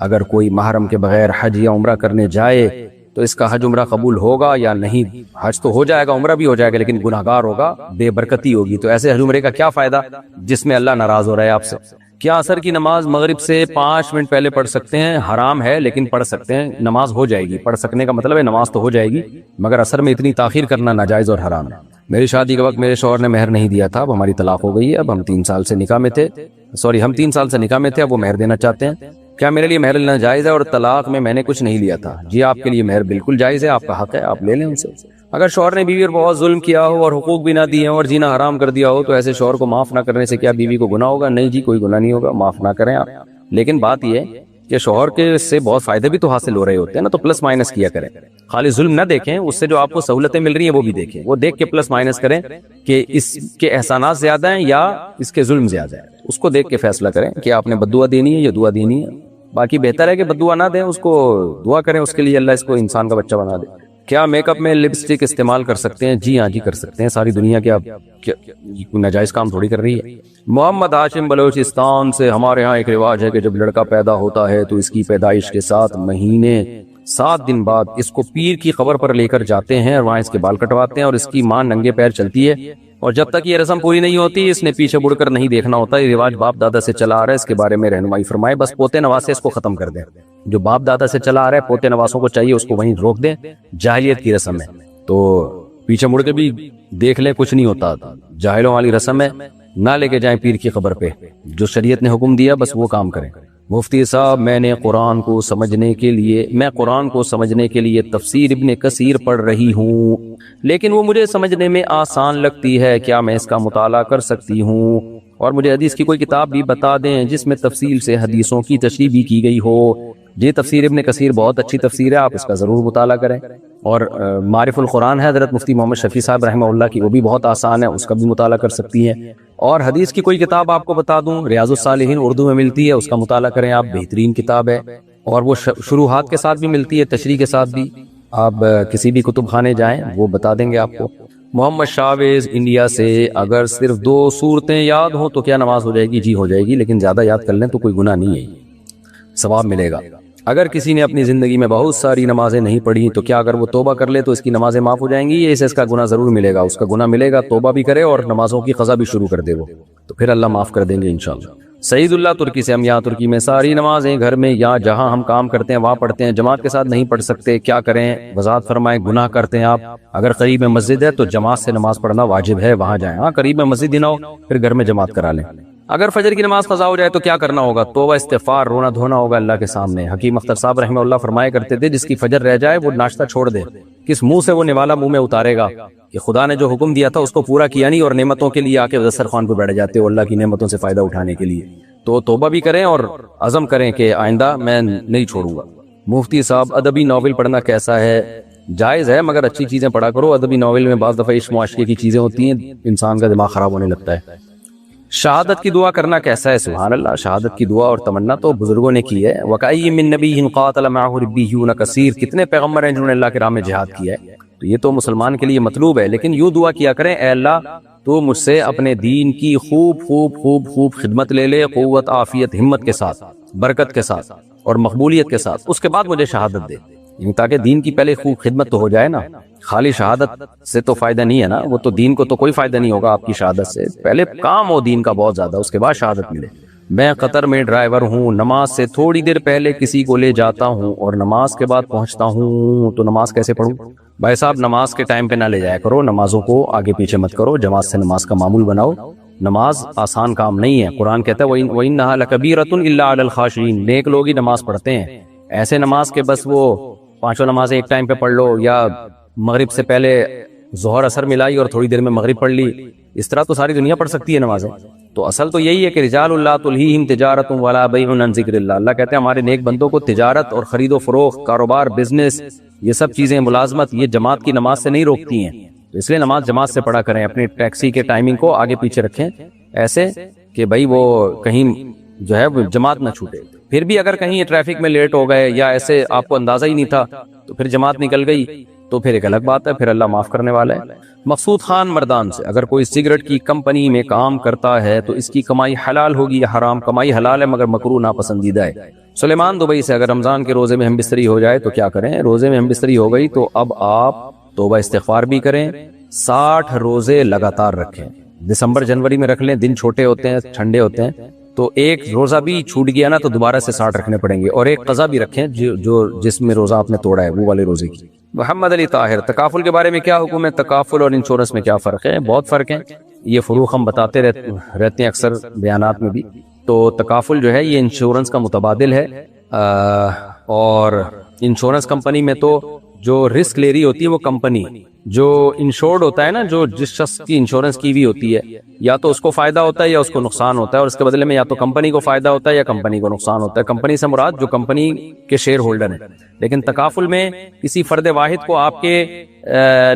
اگر کوئی محرم کے بغیر حج یا عمرہ کرنے جائے تو اس کا حج عمرہ قبول ہوگا یا نہیں؟ حج تو ہو جائے گا، عمرہ بھی ہو جائے گا، لیکن گناہ گار ہوگا، بے برکتی ہوگی۔ تو ایسے حج عمرے کا کیا فائدہ جس میں اللہ ناراض ہو رہا ہے آپ سے؟ کیا عصر کی نماز مغرب سے 5 منٹ پہلے پڑھ سکتے ہیں؟ حرام ہے، لیکن پڑھ سکتے ہیں، نماز ہو جائے گی۔ پڑھ سکنے کا مطلب ہے نماز تو ہو جائے گی، مگر عصر میں اتنی تاخیر کرنا ناجائز اور حرام ہے۔ میری شادی کے وقت میرے شوہر نے مہر نہیں دیا تھا، اب ہماری طلاق ہو گئی ہے، اب ہم 3 سال سے نکاح میں تھے، ہم 3 سال سے نکاح میں تھے، اب وہ مہر دینا چاہتے ہیں، کیا میرے لیے مہر لینا جائز ہے؟ اور طلاق میں نے کچھ نہیں لیا تھا۔ جی آپ کے لیے مہر بالکل جائز ہے، آپ کا حق ہے، آپ لے لیں ان سے۔ اگر شوہر نے بیوی پر بہت ظلم کیا ہو اور حقوق بھی نہ دیے ہوں اور جینا حرام کر دیا ہو، تو ایسے شوہر کو معاف نہ کرنے سے کیا بیوی کو گناہ ہوگا؟ نہیں جی، کوئی گناہ نہیں ہوگا، معاف نہ کریں آپ۔ لیکن بات یہ ہے کہ شوہر کے سے بہت فائدے بھی تو حاصل ہو رہے ہوتے ہیں نا، تو پلس مائنس کیا کریں، خالی ظلم نہ دیکھیں، اس سے جو آپ کو سہولتیں مل رہی ہیں وہ بھی دیکھیں، وہ دیکھ کے پلس مائنس کریں کہ اس کے احسانات زیادہ ہیں یا اس کے ظلم زیادہ ہے، اس کو دیکھ کے فیصلہ کریں کہ آپ نے بددعا دینی ہے یا دعا دینی ہے۔ باقی بہتر ہے کہ بددعا نہ دیں، اس کو دعا کریں اس کے لیے، اللہ اس کو انسان کا بچہ بنا دے۔ کیا میک اپ میں لپسٹک استعمال کر سکتے ہیں؟ جی ہاں جی کر سکتے ہیں، ساری دنیا کے اب ناجائز کام تھوڑی کر رہی ہے۔ محمد ہاشم بلوچستان سے، ہمارے ہاں ایک رواج ہے کہ جب لڑکا پیدا ہوتا ہے تو اس کی پیدائش کے 7 مہینے 7 دن بعد اس کو پیر کی قبر پر لے کر جاتے ہیں اور وہاں اس کے بال کٹواتے ہیں، اور اس کی ماں ننگے پیر چلتی ہے، اور جب تک یہ رسم پوری نہیں ہوتی اس نے پیچھے مڑ کر نہیں دیکھنا ہوتا۔ یہ رواج باپ دادا سے چلا آ رہا ہے، اس کے بارے میں رہنمائی فرمائے، بس پوتے نواز سے اس کو ختم کر دیں۔ جو باپ دادا سے چلا آ رہا ہے، پوتے نوازوں کو چاہیے اس کو وہیں روک دیں، جاہلیت کی رسم ہے، تو پیچھے مڑ کے بھی دیکھ لیں، کچھ نہیں ہوتا، جاہلوں والی رسم ہے، نہ لے کے جائیں پیر کی قبر پہ، جو شریعت نے حکم دیا بس وہ کام کریں۔ مفتی صاحب، میں قرآن کو سمجھنے کے لیے تفسیر ابن کثیر پڑھ رہی ہوں، لیکن وہ مجھے سمجھنے میں آسان لگتی ہے، کیا میں اس کا مطالعہ کر سکتی ہوں؟ اور مجھے حدیث کی کوئی کتاب بھی بتا دیں جس میں تفصیل سے حدیثوں کی تشریح بھی کی گئی ہو۔ جی تفسیر ابن کثیر بہت اچھی تفسیر ہے، آپ اس کا ضرور مطالعہ کریں، اور معرف القرآن ہے حضرت مفتی محمد شفیع صاحب رحمہ اللہ کی، وہ بھی بہت آسان ہے، اس کا بھی مطالعہ کر سکتی ہیں۔ اور حدیث کی کوئی کتاب آپ کو بتا دوں، ریاض الصالحین اردو میں ملتی ہے، اس کا مطالعہ کریں آپ، بہترین کتاب ہے، اور وہ شروحات کے ساتھ بھی ملتی ہے، تشریح کے ساتھ بھی، آپ کسی بھی کتب خانے جائیں وہ بتا دیں گے آپ کو۔ محمد شاویز انڈیا سے، اگر صرف 2 سورتیں یاد ہوں تو کیا نماز ہو جائے گی؟ جی ہو جائے گی، لیکن زیادہ یاد کر لیں تو کوئی گناہ نہیں ہے، ثواب ملے گا۔ اگر کسی نے اپنی زندگی میں بہت ساری نمازیں نہیں پڑھی تو کیا اگر وہ توبہ کر لے تو اس کی نمازیں معاف ہو جائیں گی؟ اس کا گناہ ضرور ملے گا، اس کا گناہ ملے گا، توبہ بھی کرے اور نمازوں کی قضا بھی شروع کر دے وہ، تو پھر اللہ معاف کر دیں گے انشاءاللہ۔ سعید اللہ ترکی سے، ہم یہاں ترکی میں ساری نمازیں گھر میں یا جہاں ہم کام کرتے ہیں وہاں پڑھتے ہیں، جماعت کے ساتھ نہیں پڑھ سکتے، کیا کریں؟ وضاحت فرمائیں۔ گناہ کرتے ہیں آپ، اگر قریب میں مسجد ہے تو جماعت سے نماز پڑھنا واجب ہے، وہاں جائیں۔ ہاں قریب میں مسجد ہی نہ ہو پھر گھر میں جماعت کرا لیں۔ اگر فجر کی نماز قضا ہو جائے تو کیا کرنا ہوگا؟ توبہ استغفار، رونا دھونا ہوگا اللہ کے سامنے۔ حکیم اختر صاحب رحمہ اللہ فرمایا کرتے تھے، جس کی فجر رہ جائے وہ ناشتہ چھوڑ دے، کس منہ سے وہ نوالا منہ میں اتارے گا؟ کہ خدا نے جو حکم دیا تھا اس کو پورا کیا نہیں، اور نعمتوں کے لیے آ کے دسترخوان پہ بیٹھ جاتے ہو اللہ کی نعمتوں سے فائدہ اٹھانے کے لیے۔ تو توبہ بھی کریں اور عزم کریں کہ آئندہ میں نہیں چھوڑوں گا۔ مفتی صاحب، ادبی ناول پڑھنا کیسا ہے؟ جائز ہے، مگر اچھی چیزیں پڑھا کرو۔ ادبی ناول میں بعض دفعہ عشق معاشرے کی چیزیں ہوتی ہیں، انسان کا دماغ خراب ہونے لگتا ہے۔ شہادت کی دعا کرنا کیسا ہے؟ سبحان اللہ، شہادت کی دعا اور تمنا تو بزرگوں نے کی ہے۔ وَكَأَيٍّ مِّن نَبِيٍّ قَاتَلَ مَعَهُ رِبِّيُّونَ كَثِيرٌ، کتنے پیغمبر ہیں جنہوں نے اللہ کے راہ میں جہاد کیا ہے، تو یہ تو مسلمان کے لیے مطلوب ہے۔ لیکن یوں دعا کیا کریں، اے اللہ تو مجھ سے اپنے دین کی خوب خدمت لے لے، قوت، عافیت، ہمت کے ساتھ، برکت کے ساتھ اور مقبولیت کے ساتھ، اس کے بعد مجھے شہادت دے، تاکہ دین کی پہلے خوب خدمت تو ہو جائے نا۔ خالی شہادت سے تو فائدہ نہیں ہے نا، وہ تو دین کو تو کوئی فائدہ نہیں ہوگا آپ کی شہادت سے، پہلے کام ہو دین کا بہت زیادہ، اس کے بعد شہادت ملے۔ میں قطر میں ڈرائیور ہوں، نماز سے تھوڑی دیر پہلے کسی کو لے جاتا ہوں اور نماز کے بعد پہنچتا ہوں، تو نماز کیسے پڑھوں؟ بھائی صاحب، نماز کے ٹائم پہ نہ لے جایا کرو، نمازوں کو آگے پیچھے مت کرو، جماعت سے نماز کا معمول بناؤ۔ نماز آسان کام نہیں ہے. قرآن کہتا ہے وَإِنَّهَا لَكَبِيرَةٌ إِلَّا عَلَى الْخَاشِعِينَ. نیک لوگ ہی نماز پڑھتے ہیں. ایسے نماز کے بس وہ 5 نمازیں ایک ٹائم پہ پڑھ لو، یا مغرب سے پہلے ظہر اثر ملائی اور تھوڑی دیر میں مغرب پڑھ لی، اس طرح تو ساری دنیا پڑھ سکتی ہے نمازیں. تو اصل تو یہی ہے کہ رجال اللہ تلہیہم تجارت ولا بیع عن ذکر اللہ. اللہ کہتے ہیں ہمارے نیک بندوں کو تجارت اور خرید و فروخت، کاروبار، بزنس، یہ سب چیزیں، ملازمت، یہ جماعت کی نماز سے نہیں روکتی ہیں. اس لیے نماز جماعت سے پڑھا کریں. اپنی ٹیکسی کے ٹائمنگ کو آگے پیچھے رکھیں ایسے کہ بھائی وہ کہیں جو ہے وہ جماعت نہ چھوٹے. پھر بھی اگر کہیں ٹریفک میں لیٹ ہو گئے یا ایسے آپ کو اندازہ ہی نہیں تھا تو پھر جماعت نکل گئی تو پھر ایک الگ بات ہے، پھر اللہ معاف کرنے والا ہے. مقصود خان مردان سے، اگر کوئی سگریٹ کی کمپنی میں کام کرتا ہے تو اس کی کمائی حلال ہوگی یا حرام؟ کمائی حلال ہے مگر مکروہ ناپسندیدہ ہے. سلیمان دبئی سے، اگر رمضان کے روزے میں ہم بستری ہو جائے تو کیا کریں؟ روزے میں ہم بستری ہو گئی تو اب آپ توبہ استغفار بھی کریں، 60 روزے لگاتار رکھیں. دسمبر جنوری میں رکھ لیں، دن چھوٹے ہوتے ہیں، ٹھنڈے ہوتے ہیں، تو ایک روزہ بھی چھوٹ گیا نا تو دوبارہ سے 60 رکھنے پڑیں گے. اور ایک قضا بھی رکھیں جس میں روزہ آپ نے توڑا ہے وہ والے روزے کی. محمد علی طاہر، تکافل کے بارے میں کیا حکم ہے؟ تکافل اور انشورنس میں کیا فرق ہے؟ بہت فرق ہے. یہ فروق ہم بتاتے رہتے ہیں اکثر بیانات میں بھی. تو تکافل جو ہے یہ انشورنس کا متبادل ہے، اور انشورنس کمپنی میں تو جو رسک لے رہی ہوتی ہے وہ کمپنی، جو انشورڈ ہوتا ہے نا، جو جس شخص کی انشورنس کی ہوئی ہوتی ہے، یا تو اس کو فائدہ ہوتا ہے یا اس کو نقصان ہوتا ہے، اور اس کے بدلے میں یا تو کمپنی کو فائدہ ہوتا ہے یا کمپنی کو نقصان ہوتا ہے. کمپنی سے مراد جو کمپنی کے شیئر ہولڈر ہیں. لیکن تکافل میں کسی فرد واحد کو آپ کے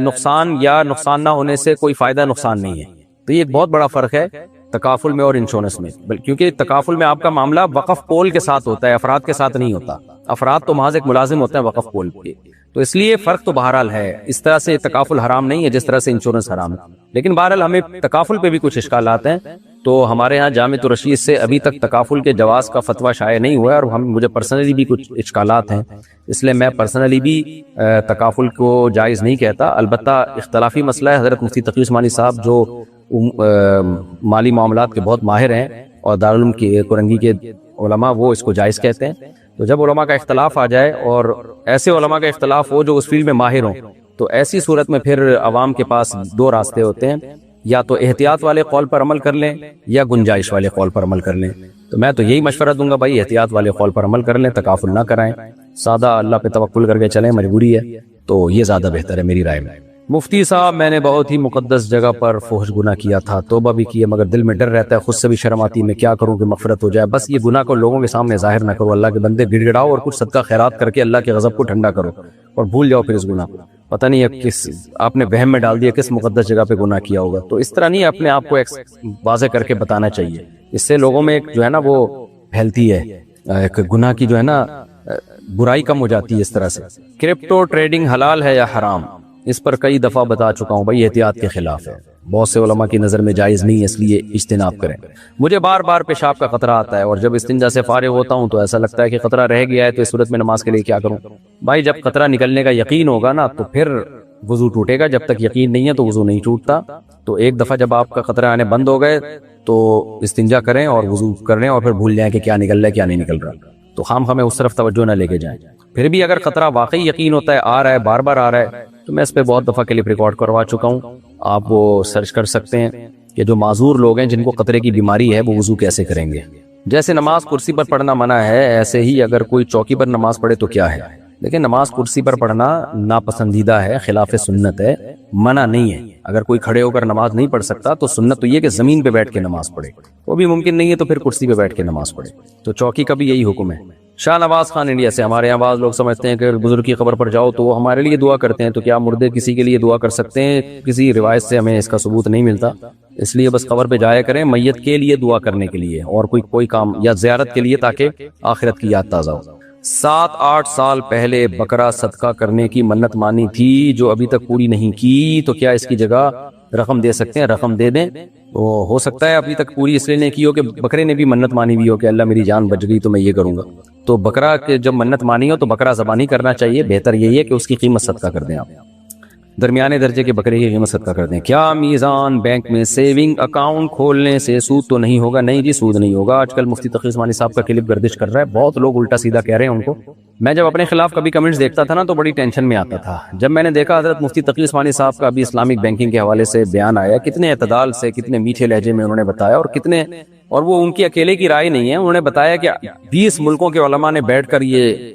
نقصان یا نقصان نہ ہونے سے کوئی فائدہ نقصان نہیں ہے. تو یہ ایک بہت بڑا فرق ہے تکافل میں اور انشورنس میں، کیونکہ تکافل میں آپ کا معاملہ وقف پول کے ساتھ ہوتا ہے، افراد کے ساتھ نہیں ہوتا. افراد تو محض ایک ملازم ہوتے ہیں وقف پول کے. تو اس لیے فرق تو بہرحال ہے. اس طرح سے تکافل حرام نہیں ہے جس طرح سے انشورنس حرام ہے. لیکن بہرحال ہمیں تکافل پہ بھی کچھ اشکالات ہیں. تو ہمارے ہاں جامعۃ الرشید سے ابھی تک تکافل کے جواز کا فتویٰ شائع نہیں ہوا ہے، اور مجھے پرسنلی بھی کچھ اشکالات ہیں، اس لیے میں پرسنلی بھی تکافل کو جائز نہیں کہتا. البتہ اختلافی مسئلہ ہے. حضرت مفتی تقی عثمانی صاحب جو مالی معاملات کے بہت ماہر ہیں اور دارالعلوم کے کورنگی کے علماء، وہ اس کو جائز کہتے ہیں. تو جب علماء کا اختلاف آ جائے اور ایسے علماء کا اختلاف ہو جو اس فیلڈ میں ماہر ہوں، تو ایسی صورت میں پھر عوام کے پاس 2 راستے ہوتے ہیں، یا تو احتیاط والے قول پر عمل کر لیں یا گنجائش والے قول پر عمل کر لیں. تو میں تو یہی مشورہ دوں گا بھائی احتیاط والے قول پر عمل کر لیں، تکافل نہ کرائیں، سادہ اللہ پہ توکل کر کے چلیں، مجبوری ہے. تو یہ زیادہ بہتر ہے میری رائے میں. مفتی صاحب، میں نے بہت ہی مقدس جگہ پر فحش گناہ کیا تھا، توبہ بھی کی ہے، مگر دل میں ڈر رہتا ہے، خود سے بھی شرم آتی ہے، میں کیا کروں کہ مغفرت ہو جائے؟ بس یہ گناہ کو لوگوں کے سامنے ظاہر نہ کرو. اللہ کے بندے گڑ گڑاؤ اور کچھ صدقہ خیرات کر کے اللہ کے غضب کو ٹھنڈا کرو اور بھول جاؤ پھر اس گناہ کو. پتہ نہیں ہے کس آپ نے وہم میں ڈال دیا کس مقدس جگہ پہ گناہ کیا ہوگا. تو اس طرح نہیں اپنے آپ کو واضح کر کے بتانا چاہیے. اس سے لوگوں میں ایک جو ہے نا وہ پھیلتی ہے، ایک گناہ کی جو ہے نا برائی کم ہو جاتی ہے اس طرح سے. کرپٹو ٹریڈنگ حلال ہے یا حرام؟ اس پر کئی دفعہ بتا چکا ہوں بھائی احتیاط کے خلاف ہے. بہت سے علماء کی نظر میں جائز نہیں ہے، اس لیے اجتناب کریں. مجھے بار بار پیشاب کا خطرہ آتا ہے، اور جب استنجا سے فارغ ہوتا ہوں تو ایسا لگتا ہے کہ خطرہ رہ گیا ہے، تو اس صورت میں نماز کے لیے کیا کروں؟ بھائی جب خطرہ نکلنے کا یقین ہوگا نا تو پھر وضو ٹوٹے گا. جب تک یقین نہیں ہے تو وضو نہیں ٹوٹتا. تو ایک دفعہ جب آپ کا خطرہ آنے بند ہو گئے تو استنجا کریں اور وضو کر لیں، اور پھر بھول جائیں کہ کیا نکل رہا ہے کیا نہیں نکل رہا. تو خام ہمیں اس طرف توجہ نہ لے کے جائیں. پھر بھی اگر خطرہ واقعی یقین ہوتا ہے، آ رہا ہے، بار بار آ رہا ہے، تو میں اس پہ بہت دفعہ کلپ ریکارڈ کروا چکا ہوں. آپ وہ سرچ کر سکتے ہیں کہ جو معذور لوگ ہیں جن کو خطرے کی بیماری ہے وہ وضو کیسے کریں گے. جیسے نماز کرسی پر پڑھنا منع ہے، ایسے ہی اگر کوئی چوکی پر نماز پڑھے تو کیا ہے؟ لیکن نماز کرسی پر پڑھنا ناپسندیدہ ہے، خلاف سنت ہے، منع نہیں ہے. اگر کوئی کھڑے ہو کر نماز نہیں پڑھ سکتا تو سنت تو یہ کہ زمین پہ بیٹھ کے نماز پڑھے. وہ بھی ممکن نہیں ہے تو پھر کرسی پہ بیٹھ کے نماز پڑھے. تو چوکی کا بھی یہی حکم ہے. شاہ نواز خان انڈیا سے، ہمارے یہاں بعض لوگ سمجھتے ہیں کہ بزرگ کی قبر پر جاؤ تو وہ ہمارے لیے دعا کرتے ہیں، تو کیا مردے کسی کے لیے دعا کر سکتے ہیں؟ کسی روایت سے ہمیں اس کا ثبوت نہیں ملتا، اس لیے بس قبر پہ جایا کریں میت کے لیے دعا کرنے کے لیے، اور کوئی کام یا زیارت کے لیے تاکہ آخرت کی یاد تازہ ہو. 7-8 سال پہلے بکرا صدقہ کرنے کی منت مانی تھی جو ابھی تک پوری نہیں کی، تو کیا اس کی جگہ رقم دے سکتے ہیں؟ رقم دے دیں. وہ ہو سکتا ہے ابھی تک پوری اس لیے نہیں کی ہو کہ بکرے نے بھی منت مانی ہوئی ہو کہ اللہ میری جان بچ گئی تو میں یہ کروں گا. تو بکرا کے جب منت مانی ہو تو بکرا زبانی کرنا چاہیے. بہتر یہی ہے کہ اس کی قیمت صدقہ کر دیں آپ. درمیانے درجے کے بکرے کی قیمت صدقہ کر دیں۔ کیا میزان بینک میں سیونگ اکاؤنٹ کھولنے سے سود تو نہیں ہوگا؟ نہیں جی، سود نہیں ہوگا۔ آج کل مفتی تقی عثمانی صاحب کا کلپ گردش کر رہا ہے، بہت لوگ الٹا سیدھا کہہ رہے ہیں ان کو۔ میں جب اپنے خلاف کبھی کمنٹس دیکھتا تھا نا تو بڑی ٹینشن میں آتا تھا۔ جب میں نے دیکھا حضرت مفتی تقی عثمانی صاحب کا ابھی اسلامک بینکنگ کے حوالے سے بیان آیا، کتنے اعتدال سے، کتنے میٹھے لہجے میں انہوں نے بتایا، اور وہ ان کی اکیلے کی رائے نہیں ہے، انہوں نے بتایا کہ 20 ملکوں کے علماء نے بیٹھ کر یہ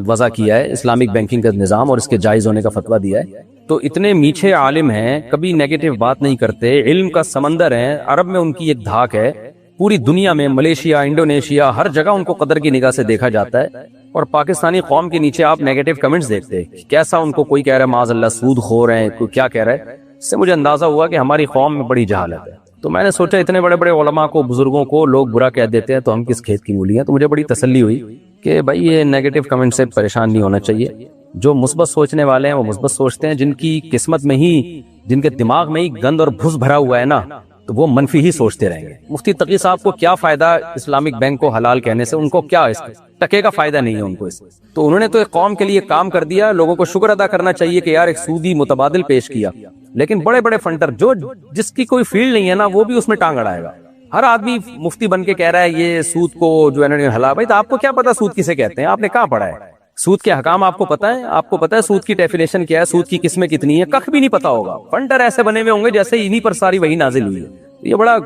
وضع کیا ہے اسلامک بینکنگ کا نظام اور اس کے جائز ہونے کا فتویٰ دیا ہے۔ تو اتنے میٹھے عالم ہیں، کبھی نیگیٹو بات نہیں کرتے، علم کا سمندر ہے، عرب میں ان کی ایک دھاک ہے، پوری دنیا میں ملیشیا، انڈونیشیا، ہر جگہ ان کو قدر کی نگاہ سے دیکھا جاتا ہے۔ اور پاکستانی قوم کے نیچے آپ نیگیٹو کمنٹس دیکھتے ہیں، کیسا ان کو کوئی کہہ رہا ہے معاذ اللہ سود خور ہیں، کوئی کیا کہہ رہا ہے۔ اس سے مجھے اندازہ ہوا کہ ہماری قوم میں بڑی جہالت ہے۔ تو میں نے سوچا اتنے بڑے بڑے علماء کو، بزرگوں کو لوگ برا کہہ دیتے ہیں تو ہم کس کھیت کی مولی ہیں۔ تو مجھے بڑی تسلی ہوئی کہ بھائی یہ نیگیٹو کمنٹ سے پریشان نہیں ہونا چاہیے۔ جو مثبت سوچنے والے ہیں وہ مثبت سوچتے ہیں، جن کی قسمت میں ہی، جن کے دماغ میں ہی گند اور بھس بھرا ہوا ہے نا، تو وہ منفی ہی سوچتے رہیں گے۔ مفتی تقی صاحب کو کیا فائدہ اسلامک بینک کو حلال کہنے سے؟ ان کو کیا اس ٹکے کا فائدہ نہیں ہے ان کو اس۔ تو انہوں نے تو ایک قوم کے لیے کام کر دیا، لوگوں کو شکر ادا کرنا چاہیے کہ یار ایک سودی متبادل پیش کیا۔ لیکن بڑے بڑے فنڈر جو جس کی کوئی فیلڈ نہیں ہے نا، وہ بھی اس میں ٹانگ اڑائے گا۔ ہر آدمی مفتی بن کے کہہ رہا ہے یہ سود کو جو انہوں نے حلال۔ بھائی تو آپ کو کیا پتا سود کسے کہتے ہیں؟ آپ نے کہاں پڑھا ہے؟ سود کے حکام آپ کو پتا ہے؟ آپ کو پتا ہے سود کی ڈیفینیشن کیا ہے؟ سود کی قسمیں کتنی ہیں؟ کخ بھی نہیں پتا ہوگا۔ فنڈر ایسے بنے ہوئے ہوں گے جیسے انہی پر ساری وہی نازل ہوئی ہے۔ یہ بڑا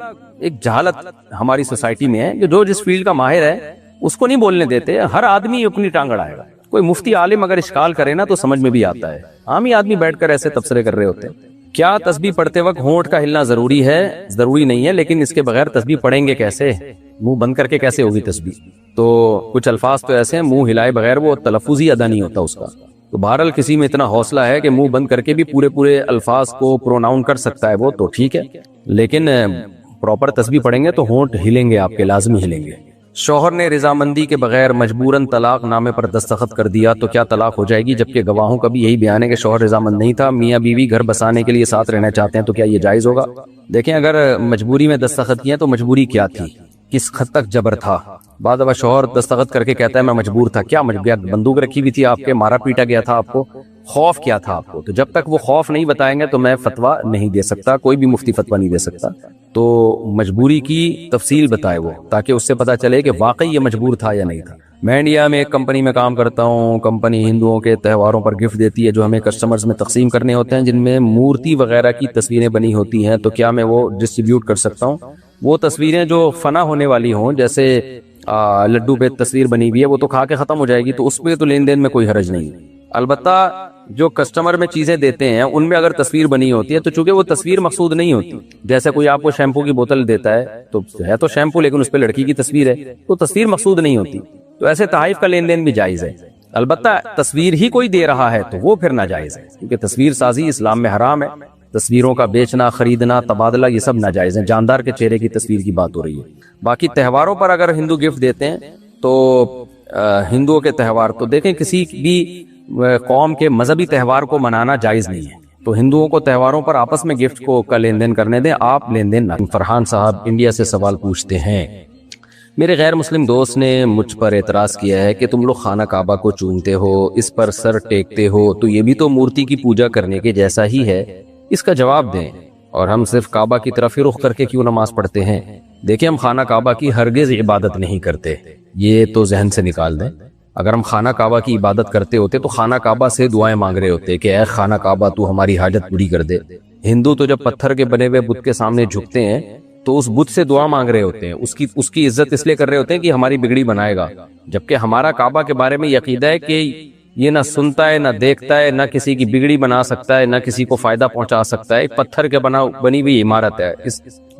ایک جہالت ہماری سوسائٹی میں ہے کہ جو جس فیلڈ کا ماہر ہے اس کو نہیں بولنے دیتے، ہر آدمی اپنی ٹانگ اڑائے گا۔ کوئی مفتی عالم اگر اشکال کرے نا تو سمجھ میں بھی آتا ہے، عام ہی آدمی بیٹھ کر ایسے تبصرے کر رہے ہوتے ہیں۔ کیا تسبیح پڑھتے وقت ہونٹ کا ہلنا ضروری ہے؟ ضروری نہیں ہے، لیکن اس کے بغیر تسبیح پڑھیں گے کیسے؟ منہ بند کر کے کیسے ہوگی تسبیح؟ تو کچھ الفاظ تو ایسے ہیں منہ ہلائے بغیر وہ تلفظ ہی ادا نہیں ہوتا اس کا۔ تو بہرحال کسی میں اتنا حوصلہ ہے کہ منہ بند کر کے بھی پورے الفاظ کو پروناؤن کر سکتا ہے وہ تو ٹھیک ہے، لیکن پراپر تسبیح پڑھیں گے تو ہونٹ ہلیں گے، آپ کے لازمی ہلیں گے۔ شوہر نے رضامندی کے بغیر مجبوراً طلاق نامے پر دستخط کر دیا تو کیا طلاق ہو جائے گی؟ جبکہ گواہوں کا بھی یہی بیان ہے کہ شوہر رضامند نہیں تھا، میاں بیوی گھر بسانے کے لیے ساتھ رہنا چاہتے ہیں، تو کیا یہ جائز ہوگا؟ دیکھیں اگر مجبوری میں دستخط کیے تو مجبوری کیا تھی، کس حد تک جبر تھا؟ بعد دفعہ شوہر دستخط کر کے کہتا ہے میں مجبور تھا، کیا مجبور؟ بندوق رکھی ہوئی تھی آپ کے، مارا پیٹا گیا تھا آپ کو، خوف کیا تھا آپ کو؟ تو جب تک وہ خوف نہیں بتائیں گے تو میں فتویٰ نہیں دے سکتا، کوئی بھی مفتی فتویٰ نہیں دے سکتا۔ تو مجبوری کی تفصیل بتائے وہ، تاکہ اس سے پتہ چلے کہ واقعی یہ مجبور تھا یا نہیں تھا۔ میں انڈیا میں ایک کمپنی میں کام کرتا ہوں، کمپنی ہندوؤں کے تہواروں پر گفٹ دیتی ہے جو ہمیں کسٹمرز میں تقسیم کرنے ہوتے ہیں، جن میں مورتی وغیرہ کی تصویریں بنی ہوتی ہیں، تو کیا میں وہ ڈسٹریبیوٹ کر سکتا ہوں؟ وہ تصویریں جو فنا ہونے والی ہوں، جیسے لڈو پہ تصویر بنی ہوئی ہے، وہ تو کھا کے ختم ہو جائے گی، تو اس پہ تو لین دین میں کوئی حرج نہیں ہے۔ البتہ جو کسٹمر میں چیزیں دیتے ہیں ان میں اگر تصویر بنی ہوتی ہے تو چونکہ وہ تصویر مقصود نہیں ہوتی، جیسے کوئی آپ کو شیمپو کی بوتل دیتا ہے تو ہے تو شیمپو لیکن اس پہ لڑکی کی تصویر ہے، تو تصویر مقصود نہیں ہوتی، تو ایسے تحائف کا لین دین بھی جائز ہے۔ البتہ تصویر ہی کوئی دے رہا ہے تو وہ پھر ناجائز ہے، کیونکہ تصویر سازی اسلام میں حرام ہے، تصویروں کا بیچنا، خریدنا، تبادلہ یہ سب ناجائز ہیں۔ جاندار کے چہرے کی تصویر کی بات ہو رہی ہے۔ باقی تہواروں پر اگر ہندو گفٹ دیتے ہیں تو ہندوؤں کے تہوار تو دیکھیں کسی بھی قوم کے مذہبی تہوار کو منانا جائز نہیں ہے، تو ہندوؤں کو تہواروں پر آپس میں گفٹ کو کا لین دین کرنے دیں، آپ لین دین نہ۔ فرحان صاحب انڈیا سے سوال پوچھتے ہیں، میرے غیر مسلم دوست نے مجھ پر اعتراض کیا ہے کہ تم لوگ خانہ کعبہ کو چومتے ہو، اس پر سر ٹیکتے ہو، تو یہ بھی تو مورتی کی پوجا کرنے کے جیسا ہی ہے، اس کا جواب دیں، اور ہم صرف کعبہ کی طرف ہی رخ کر کے کیوں نماز پڑھتے ہیں؟ دیکھیں ہم خانہ کعبہ کی ہرگز عبادت نہیں کرتے، یہ تو ذہن سے نکال دیں۔ اگر ہم خانہ کعبہ کی عبادت کرتے ہوتے تو خانہ کعبہ سے دعائیں مانگ رہے ہوتے کہ اے خانہ کعبہ تو ہماری حاجت پوری کر دے۔ ہندو تو جب پتھر کے بنے ہوئے بت کے سامنے جھکتے ہیں تو اس بت سے دعا مانگ رہے ہوتے ہیں، اس کی عزت اس لیے کر رہے ہوتے ہیں کہ ہماری بگڑی بنائے گا، جبکہ ہمارا کعبہ کے بارے میں یہ عقیدہ ہے کہ یہ نہ سنتا ہے، نہ دیکھتا ہے، نہ کسی کی بگڑی بنا سکتا ہے، نہ کسی کو فائدہ پہنچا سکتا ہے، پتھر کے بنی ہوئی عمارت ہے،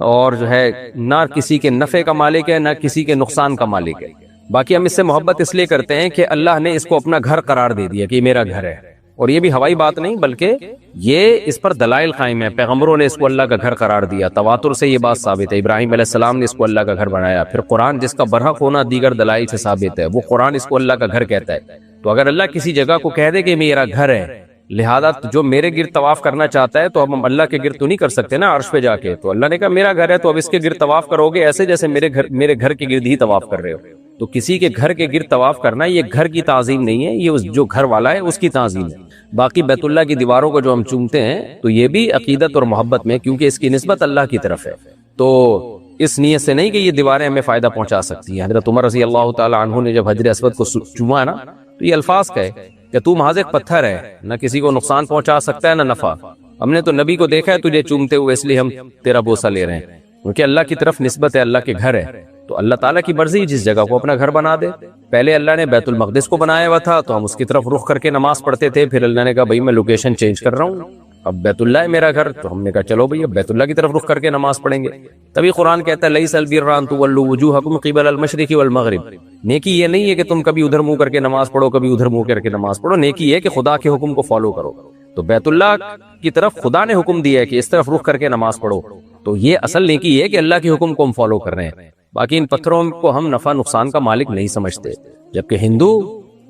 اور جو ہے نہ کسی کے نفع کا مالک ہے، نہ کسی کے نقصان کا مالک ہے۔ باقی ہم اس سے محبت اس لیے کرتے ہیں کہ اللہ نے اس کو اپنا گھر قرار دے دیا کہ یہ میرا گھر ہے، اور یہ بھی ہوائی بات نہیں بلکہ یہ اس پر دلائل قائم ہے، پیغمبروں نے اس کو اللہ کا گھر قرار دیا، تواتر سے یہ بات ثابت ہے، ابراہیم علیہ السلام نے اس کو اللہ کا گھر بنایا، پھر قرآن جس کا برحق ہونا دیگر دلائل سے ثابت ہے، وہ قرآن اس کو اللہ کا گھر کہتا ہے۔ تو اگر اللہ کسی جگہ کو کہہ دے کہ میرا گھر ہے، لہذا جو میرے گرد طواف کرنا چاہتا ہے تو اب ہم اللہ کے گرد تو نہیں کر سکتے نا عرش پہ جا کے، تو اللہ نے کہا میرا گھر ہے تو اب اس کے گرد طواف کرو گے ایسے جیسے میرے گھر کے گرد ہی طواف کر رہے ہو۔ تو کسی کے گھر کے گرد طواف کرنا یہ گھر کی تعظیم نہیں ہے، یہ جو گھر والا ہے اس کی تعظیم ہے۔ باقی بیت اللہ کی دیواروں کو جو ہم چومتے ہیں تو یہ بھی عقیدت اور محبت میں، کیونکہ اس کی نسبت اللہ کی طرف ہے، تو اس نیت سے نہیں کہ یہ دیواریں ہمیں فائدہ پہنچا سکتی ہیں۔ حضرت عمر رضی اللہ تعالی عنہ نے جب حجر اسود کو چوما نا تو یہ الفاظ کہے کہ تو محض ایک پتھر ہے، نہ کسی کو نقصان پہنچا سکتا ہے نہ نفع، ہم نے تو نبی کو دیکھا ہے تجھے چومتے ہوئے، اس لیے ہم تیرا بوسہ لے رہے ہیں، کیونکہ اللہ کی طرف نسبت ہے، اللہ کے گھر ہے، تو اللہ تعالیٰ کی مرضی جس جگہ کو اپنا گھر بنا دے۔ پہلے اللہ نے بیت المقدس کو بنایا ہوا تھا تو ہم اس کی طرف رخ کر کے نماز پڑھتے تھے، پھر اللہ نے کہا بھائی میں لوکیشن چینج کر رہا ہوں، اب بیت اللہ ہے میرا گھر، تو ہم نے کہا چلو بھئی اب بیت اللہ کی طرف رخ کر کے نماز پڑھیں گے۔ تبھی قرآن کہتا ہے لیس البر ان تولوا وجوہکم قبل المشرق والمغرب، نیکی یہ نہیں ہے کہ تم کبھی ادھر منہ کر کے نماز پڑھو کبھی ادھر منہ کر کے نماز پڑھو، نیکی ہے کہ خدا کے حکم کو فالو کرو۔ تو بیت اللہ کی طرف خدا نے حکم دیا ہے کہ اس طرف رخ کر کے نماز پڑھو، تو یہ اصل نیکی ہے کہ اللہ کے حکم کو ہم فالو کر رہے ہیں۔ باقی ان پتھروں کو ہم نفع نقصان کا مالک نہیں سمجھتے، جبکہ ہندو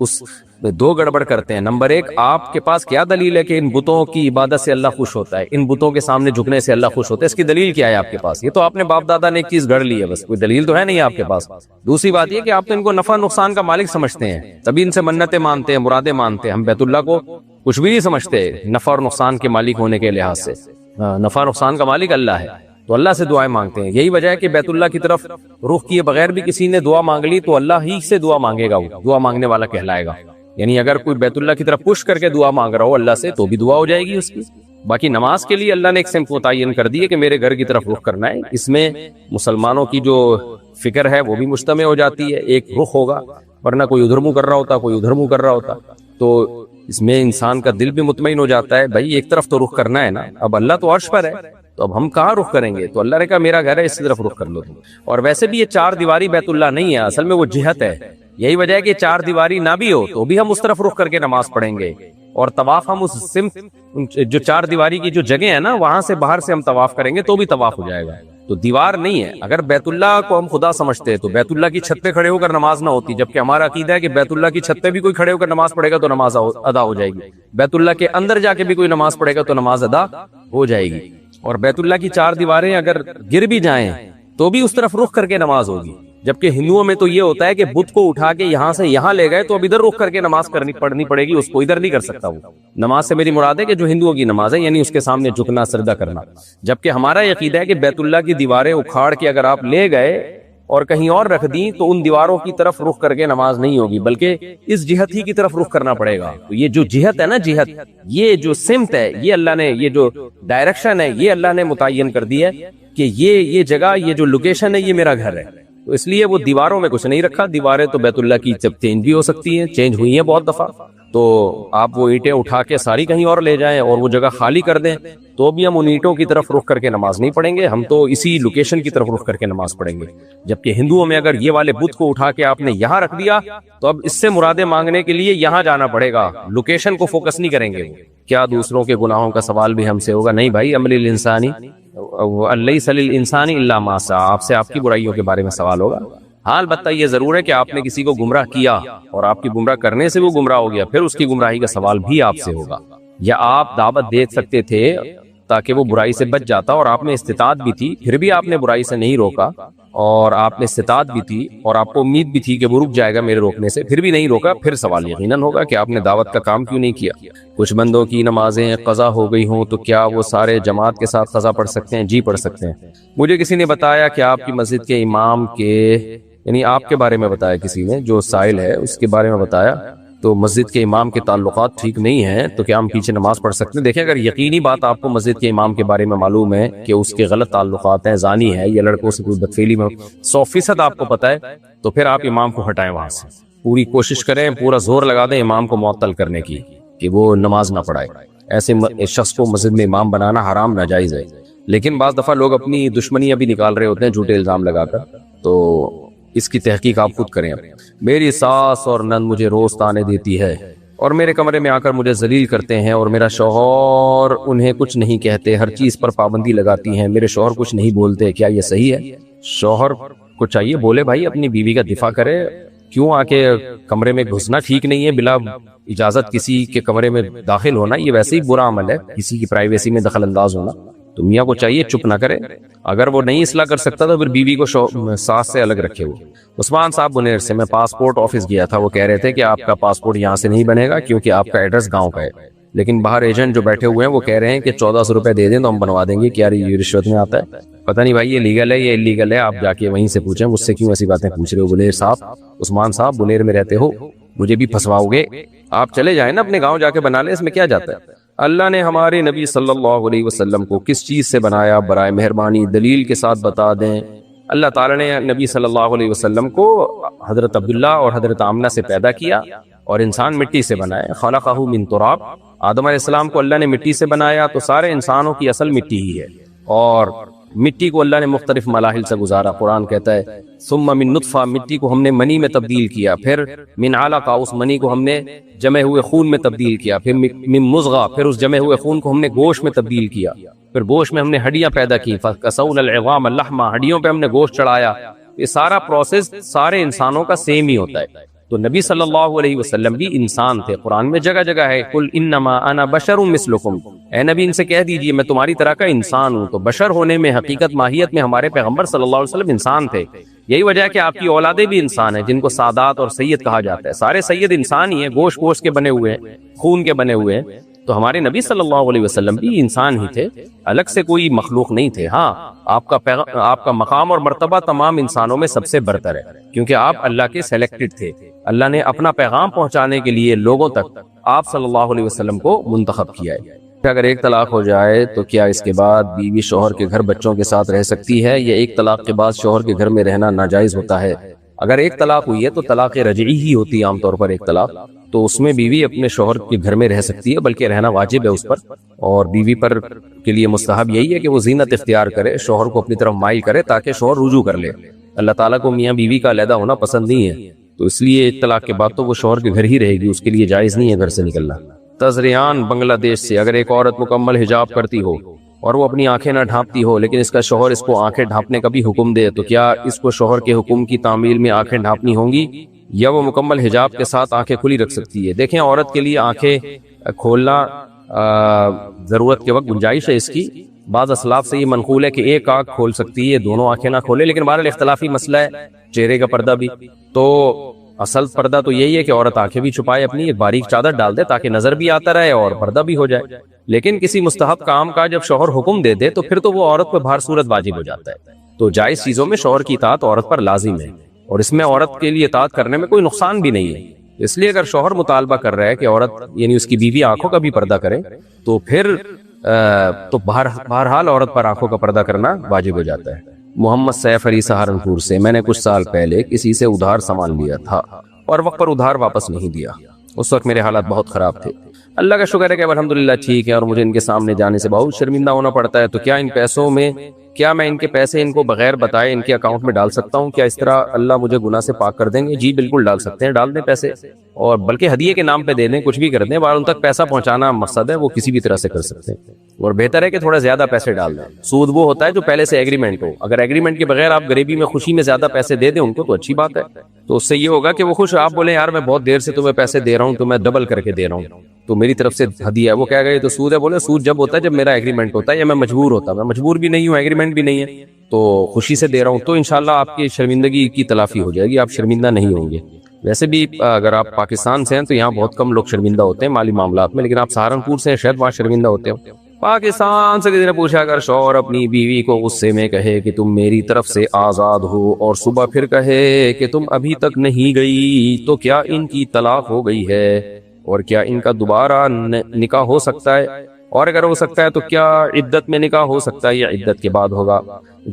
اس میں دو گڑبڑ کرتے ہیں۔ نمبر ایک، آپ کے پاس کیا دلیل ہے کہ ان بتوں کی عبادت سے اللہ خوش ہوتا ہے، ان بتوں کے سامنے جھکنے سے اللہ خوش ہوتا ہے؟ اس کی دلیل کیا ہے آپ کے پاس؟ یہ تو آپ نے باپ دادا نے ایک چیز گڑھ لی ہے، بس کوئی دلیل تو ہے نہیں آپ کے پاس۔ دوسری بات یہ کہ آپ تو ان کو نفع نقصان کا مالک سمجھتے ہیں، تبھی ان سے منتیں مانتے ہیں، مرادیں مانتے ہیں۔ ہم بیت اللہ کو کچھ بھی نہیں سمجھتے نفع اور نقصان کے مالک ہونے کے لحاظ سے، نفع نقصان کا مالک اللہ ہے، تو اللہ سے دعائیں مانگتے ہیں۔ یہی وجہ ہے کہ بیت اللہ کی طرف رخ کیے بغیر بھی کسی نے دعا مانگ لی تو اللہ ہی سے دعا مانگے گا، وہ دعا مانگنے والا کہلائے گا۔ یعنی اگر کوئی بیت اللہ کی طرف پش کر کے دعا مانگ رہا ہو اللہ سے تو بھی دعا ہو جائے گی اس کی۔ باقی نماز کے لیے اللہ نے ایک سمت متعین کر دی ہے کہ میرے گھر کی طرف رخ کرنا ہے، اس میں مسلمانوں کی جو فکر ہے وہ بھی مجتمع ہو جاتی ہے، ایک رخ ہوگا، ورنہ کوئی ادھر منہ کر رہا ہوتا کوئی ادھر منہ کر رہا ہوتا، تو اس میں انسان کا دل بھی مطمئن ہو جاتا ہے، بھائی ایک طرف تو رخ کرنا ہے نا، اب اللہ تو عرش پر ہے تو اب ہم کہاں رخ کریں گے؟ تو اللہ نے کہا میرا گھر ہے اس کی طرف رخ کر لو تم۔ اور ویسے بھی یہ چار دیواری بیت اللہ نہیں ہے، اصل میں وہ جہت ہے، یہی وجہ ہے کہ چار دیواری نہ بھی ہو تو بھی ہم اس طرف رخ کر کے نماز پڑھیں گے، اور طواف ہم اس سمت جو چار دیواری کی جو جگہ ہے نا وہاں سے باہر سے ہم طواف کریں گے تو بھی طواف ہو جائے گا، تو دیوار نہیں ہے۔ اگر بیت اللہ کو ہم خدا سمجھتے تو بیت اللہ کی چھت پہ کھڑے ہو کر نماز نہ ہوتی، جبکہ ہمارا عقیدہ ہے کہ بیت اللہ کی چھت پہ بھی کوئی کھڑے ہو کر نماز پڑھے گا تو نماز ادا ہو جائے گی، بیت اللہ کے اندر جا کے بھی کوئی نماز پڑھے گا تو نماز ادا ہو جائے گی۔ اور بیت اللہ کی چار دیواریں اگر گر بھی جائیں تو بھی اس طرف رخ کر کے نماز ہوگی، جبکہ ہندوؤں میں تو یہ ہوتا ہے کہ بت کو اٹھا کے یہاں سے یہاں لے گئے تو اب ادھر رخ کر کے نماز پڑھنی پڑے گی، اس کو ادھر نہیں کر سکتا۔ وہ نماز سے میری مراد ہے کہ جو ہندوؤں کی نماز ہے، یعنی اس کے سامنے جھکنا سجدہ کرنا، جبکہ ہمارا یہ عقیدہ ہے کہ بیت اللہ کی دیواریں اکھاڑ کے اگر آپ لے گئے اور کہیں اور رکھ دیں تو ان دیواروں کی طرف رخ کر کے نماز نہیں ہوگی، بلکہ اس جہت ہی کی طرف رخ کرنا پڑے گا۔ تو یہ جو جہت ہے نا، جہت، یہ جو سمت ہے، یہ اللہ نے، یہ جو ڈائریکشن ہے یہ اللہ نے متعین کر دی ہے کہ یہ جگہ، یہ جو لوکیشن ہے یہ میرا گھر ہے، تو اس لیے وہ دیواروں میں کچھ نہیں رکھا۔ دیواریں تو بیت اللہ کی جب چینج بھی ہو سکتی ہیں، چینج ہوئی ہیں بہت دفعہ، تو آپ وہ اینٹیں اٹھا کے ساری کہیں اور لے جائیں اور وہ جگہ خالی کر دیں تو بھی ہم ان اینٹوں کی طرف رخ کر کے نماز نہیں پڑھیں گے، ہم تو اسی لوکیشن کی طرف رخ کر کے نماز پڑھیں گے۔ جبکہ ہندوؤں میں اگر یہ والے بت کو اٹھا کے آپ نے یہاں رکھ دیا تو اب اس سے مرادیں مانگنے کے لیے یہاں جانا پڑے گا، لوکیشن کو فوکس نہیں کریں گے۔ وہ کیا دوسروں کے گناہوں کا سوال بھی ہم سے ہوگا؟ نہیں بھائی، عمل الانسانی لیس للانسان الا ما سعى، آپ سے آپ کی برائیوں کے بارے میں سوال ہوگا۔ ہاں البتہ یہ ضرور ہے کہ آپ نے کسی کو گمراہ کیا اور آپ کی گمراہ کرنے سے وہ گمراہ ہو گیا، پھر اس کی گمراہی کا سوال بھی آپ سے ہوگا۔ یا آپ دعوت دے سکتے تھے تاکہ وہ برائی سے بچ جاتا، اور آپ میں استطاعت بھی تھی پھر بھی آپ نے برائی سے نہیں روکا، اور آپ میں استطاعت بھی تھی اور آپ کو امید بھی تھی کہ وہ رک جائے گا میرے روکنے سے، پھر بھی نہیں روکا، پھر سوال یقیناً ہوگا کہ آپ نے دعوت کا کام کیوں نہیں کیا۔ کچھ بندوں کی نمازیں قضا ہو گئی ہوں تو کیا وہ سارے جماعت کے ساتھ قضا پڑھ سکتے ہیں؟ جی پڑھ سکتے ہیں۔ مجھے کسی نے بتایا کہ آپ کی مسجد کے امام کے، یعنی آپ کے بارے میں بتایا، کسی نے جو سائل ہے اس کے بارے میں بتایا، تو مسجد کے امام کے تعلقات ٹھیک نہیں ہیں تو کیا ہم پیچھے نماز پڑھ سکتے ہیں؟ دیکھیں، اگر یقینی بات آپ کو مسجد کے امام کے بارے میں معلوم ہے کہ اس کے غلط تعلقات ہیں، زانی ہے یا لڑکوں سے کوئی بدفعلی میں 100% آپ کو پتہ ہے، تو پھر آپ امام کو ہٹائیں وہاں سے، پوری کوشش کریں، پورا زور لگا دیں امام کو معطل کرنے کی کہ وہ نماز نہ پڑھائے۔ ایسے شخص کو مسجد میں امام بنانا حرام ناجائز ہے، لیکن بعض دفعہ لوگ اپنی دشمنیاں بھی نکال رہے ہوتے ہیں جھوٹے الزام لگا کر، تو اس کی تحقیق آپ خود کریں۔ میری ساس اور نند مجھے روز تانے دیتی ہے اور میرے کمرے میں آ کر مجھے ذلیل کرتے ہیں، اور میرا شوہر انہیں کچھ نہیں کہتے، ہر چیز پر پابندی لگاتی ہیں، میرے شوہر کچھ نہیں بولتے، کیا یہ صحیح ہے؟ شوہر کو چاہیے بولے بھائی، اپنی بیوی کا دفاع کرے، کیوں آ کے کمرے میں گھسنا ٹھیک نہیں ہے، بلا اجازت کسی کے کمرے میں داخل ہونا یہ ویسے ہی برا عمل ہے، کسی کی پرائیویسی میں دخل انداز ہونا، تو میاں کو چاہیے چپ نہ کرے، اگر وہ نہیں اصلاح کر سکتا تو پھر بیوی کو ساس سے الگ رکھے، وہ عثمان صاحب بنیر سے میں پاسپورٹ آفس گیا تھا، وہ کہہ رہے تھے کہ آپ کا پاسپورٹ یہاں سے نہیں بنے گا کیونکہ آپ کا ایڈریس گاؤں کا ہے، لیکن باہر ایجنٹ جو بیٹھے ہوئے ہیں وہ کہہ رہے ہیں کہ 1400 روپے دے دیں تو ہم بنوا دیں گے۔ کیا یہ رشوت میں آتا ہے؟ پتہ نہیں بھائی یہ لیگل ہے یا انلیگل ہے، آپ جا کے وہیں سے پوچھیں، مجھ سے کیوں ایسی باتیں پوچھ رہے ہو؟ بنیر صاحب، عثمان صاحب بنیر میں رہتے ہو، مجھے بھی پھنسواؤ گے؟ آپ چلے جائیں نا اپنے گاؤں جا کے بنا لیں، اس میں کیا جاتا ہے؟ اللہ نے ہمارے نبی صلی اللہ علیہ وسلم کو کس چیز سے بنایا؟ برائے مہربانی دلیل کے ساتھ بتا دیں۔ اللہ تعالیٰ نے نبی صلی اللہ علیہ وسلم کو حضرت عبداللہ اور حضرت آمنہ سے پیدا کیا اور انسان مٹی سے بنایا، خلقہ من تراب۔ آدم علیہ السلام کو اللہ نے مٹی سے بنایا، تو سارے انسانوں کی اصل مٹی ہی ہے، اور مٹی کو اللہ نے مختلف مراحل سے گزارا۔ قرآن کہتا ہے ثم من نطفہ، مٹی کو ہم نے منی میں تبدیل کیا، پھر من علقہ، اس منی کو ہم نے جمے ہوئے خون میں تبدیل کیا، پھر من مضغہ، پھر اس جمے ہوئے خون کو ہم نے گوشت میں تبدیل کیا، پھر گوشت میں ہم نے ہڈیاں پیدا کی، فَكَسَوْنَا الْعِظَامَ اللَّحْمَ، ہڈیوں پہ ہم نے گوشت چڑھایا۔ یہ سارا پروسیس سارے انسانوں کا سیم ہی ہوتا ہے۔ تو نبی صلی اللہ علیہ وسلم بھی انسان تھے، قرآن میں جگہ جگہ ہے قُلْ إِنَّمَا أَنَا بَشَرٌ مِثْلُكُمْ، اے نبی ان سے کہہ دیجئے میں تمہاری طرح کا انسان ہوں۔ تو بشر ہونے میں، حقیقت ماہیت میں ہمارے پیغمبر صلی اللہ علیہ وسلم انسان تھے۔ یہی وجہ ہے کہ آپ کی اولادیں بھی انسان ہیں، جن کو سادات اور سید کہا جاتا ہے۔ سارے سید انسان ہی ہیں، گوشت کے بنے ہوئے ہیں، خون کے بنے ہوئے ہیں۔ تو ہمارے نبی صلی اللہ علیہ وسلم بھی انسان ہی تھے، الگ سے کوئی مخلوق نہیں تھے۔ ہاں آپ کا مقام اور مرتبہ تمام انسانوں میں سب سے برتر ہے، کیونکہ آپ اللہ کے سلیکٹڈ تھے۔ اللہ نے اپنا پیغام پہنچانے کے لیے لوگوں تک آپ صلی اللہ علیہ وسلم کو منتخب کیا ہے۔ اگر ایک طلاق ہو جائے تو کیا اس کے بعد بیوی شوہر کے گھر بچوں کے ساتھ رہ سکتی ہے، یا ایک طلاق کے بعد شوہر کے گھر میں رہنا ناجائز ہوتا ہے؟ اگر ایک طلاق ہوئی ہے تو طلاق رجعی ہی ہوتی ہے عام طور پر ایک طلاق، تو اس میں بیوی اپنے شوہر کے گھر میں رہ سکتی ہے، بلکہ رہنا واجب ہے اس پر، اور بیوی پر کے لیے مستحب یہی ہے کہ وہ زینت اختیار کرے، شوہر کو اپنی طرف مائل کرے تاکہ شوہر رجوع کر لے۔ اللہ تعالیٰ کو میاں بیوی کا علیحدہ ہونا پسند نہیں ہے، تو اس لیے ایک طلاق کے بعد تو وہ شوہر کے گھر ہی رہے گی، اس کے لیے جائز نہیں ہے گھر سے نکلنا۔ تزریان بنگلہ دیش سے، اگر ایک عورت مکمل حجاب کرتی ہو اور وہ اپنی آنکھیں نہ ڈھانپتی ہو، لیکن اس کا شوہر اس کو آنکھیں ڈھانپنے کا بھی حکم دے، تو کیا اس کو شوہر کے حکم کی تعمیل میں آنکھیں ڈھانپنی ہوں گی، یا وہ مکمل حجاب کے ساتھ آنکھیں کھلی رکھ سکتی ہے؟ دیکھیں، عورت کے لیے آنکھیں کھولنا ضرورت کے وقت گنجائش ہے اس کی۔ بعض اسلاف سے یہ منقول ہے کہ ایک آنکھ کھول سکتی ہے، دونوں آنکھیں نہ کھولے، لیکن بہرحال اختلافی مسئلہ ہے۔ چہرے کا پردہ بھی، تو اصل پردہ تو یہی ہے کہ عورت آنکھیں بھی چھپائے، اپنی ایک باریک چادر ڈال دے تاکہ نظر بھی آتا رہے اور پردہ بھی ہو جائے۔ لیکن کسی مستحب کام کا جب شوہر حکم دے دے تو پھر تو وہ عورت پر بہر صورت واجب ہو جاتا ہے۔ تو جائز چیزوں میں شوہر کی اطاعت عورت پر لازم ہے، اور اس میں عورت کے لیے اطاعت کرنے میں کوئی نقصان بھی نہیں ہے۔ اس لیے اگر شوہر مطالبہ کر رہا ہے کہ عورت یعنی اس کی بیوی آنکھوں کا بھی پردہ کرے، تو پھر تو بہرحال عورت پر آنکھوں کا پردہ کرنا واجب ہو جاتا ہے۔ محمد سیف علی سہارنپور سے، میں نے کچھ سال پہلے کسی سے ادھار سامان لیا تھا اور وقت پر ادھار واپس نہیں دیا، اس وقت میرے حالات بہت خراب تھے۔ اللہ کا شکر ہے کہ الحمدللہ ٹھیک ہے، اور مجھے ان کے سامنے جانے سے بہت شرمندہ ہونا پڑتا ہے۔ تو کیا ان پیسوں میں، کیا میں ان کے پیسے ان کو بغیر بتائے ان کے اکاؤنٹ میں ڈال سکتا ہوں؟ کیا اس طرح اللہ مجھے گناہ سے پاک کر دیں گے؟ جی بالکل ڈال سکتے ہیں، ڈال دیں پیسے، اور بلکہ ہدیے کے نام پہ دے دیں، کچھ بھی کر دیں، بار ان تک پیسہ پہنچانا مقصد ہے، وہ کسی بھی طرح سے کر سکتے ہیں، اور بہتر ہے کہ تھوڑا زیادہ پیسے ڈال دیں۔ سود وہ ہوتا ہے جو پہلے سے ایگریمنٹ ہو، اگر ایگریمنٹ کے بغیر آپ غریبی میں خوشی میں زیادہ پیسے دے دیں ان کو تو اچھی بات ہے، تو اس سے یہ ہوگا کہ وہ خوش، آپ بولیں یار میں بہت دیر سے تمہیں پیسے دے رہا ہوں تو میں ڈبل کر کے دے رہا ہوں، تو میری طرف سے ہدیہ ہے، وہ کہہ گئے تو سود ہے، بولے سود جب ہوتا ہے جب میرا ایگریمنٹ ہوتا ہے یا میں مجبور ہوتا، میں مجبور بھی نہیں ہوں، ایگریمنٹ بھی نہیں ہے، تو خوشی سے دے رہا ہوں، تو انشاءاللہ آپ کی شرمندگی کی تلافی ہو جائے گی، آپ شرمندہ نہیں ہوں گے۔ ویسے بھی اگر آپ پاکستان سے ہیں تو یہاں بہت کم لوگ شرمندہ ہوتے ہیں مالی معاملات میں، لیکن آپ سہارنپور سے ہیں شاید وہاں شرمندہ ہوتے ہو۔ پاکستان سے کسی نے پوچھا اگر شوہر اپنی بیوی کو غصے میں کہے کہ تم میری طرف سے آزاد ہو اور صبح پھر کہے کہ تم ابھی تک نہیں گئی، تو کیا ان کی طلاق ہو گئی ہے، اور کیا ان کا دوبارہ نکاح ہو سکتا ہے، اور اگر ہو سکتا ہے تو کیا عدت میں نکاح ہو سکتا ہے یا عدت کے بعد ہوگا؟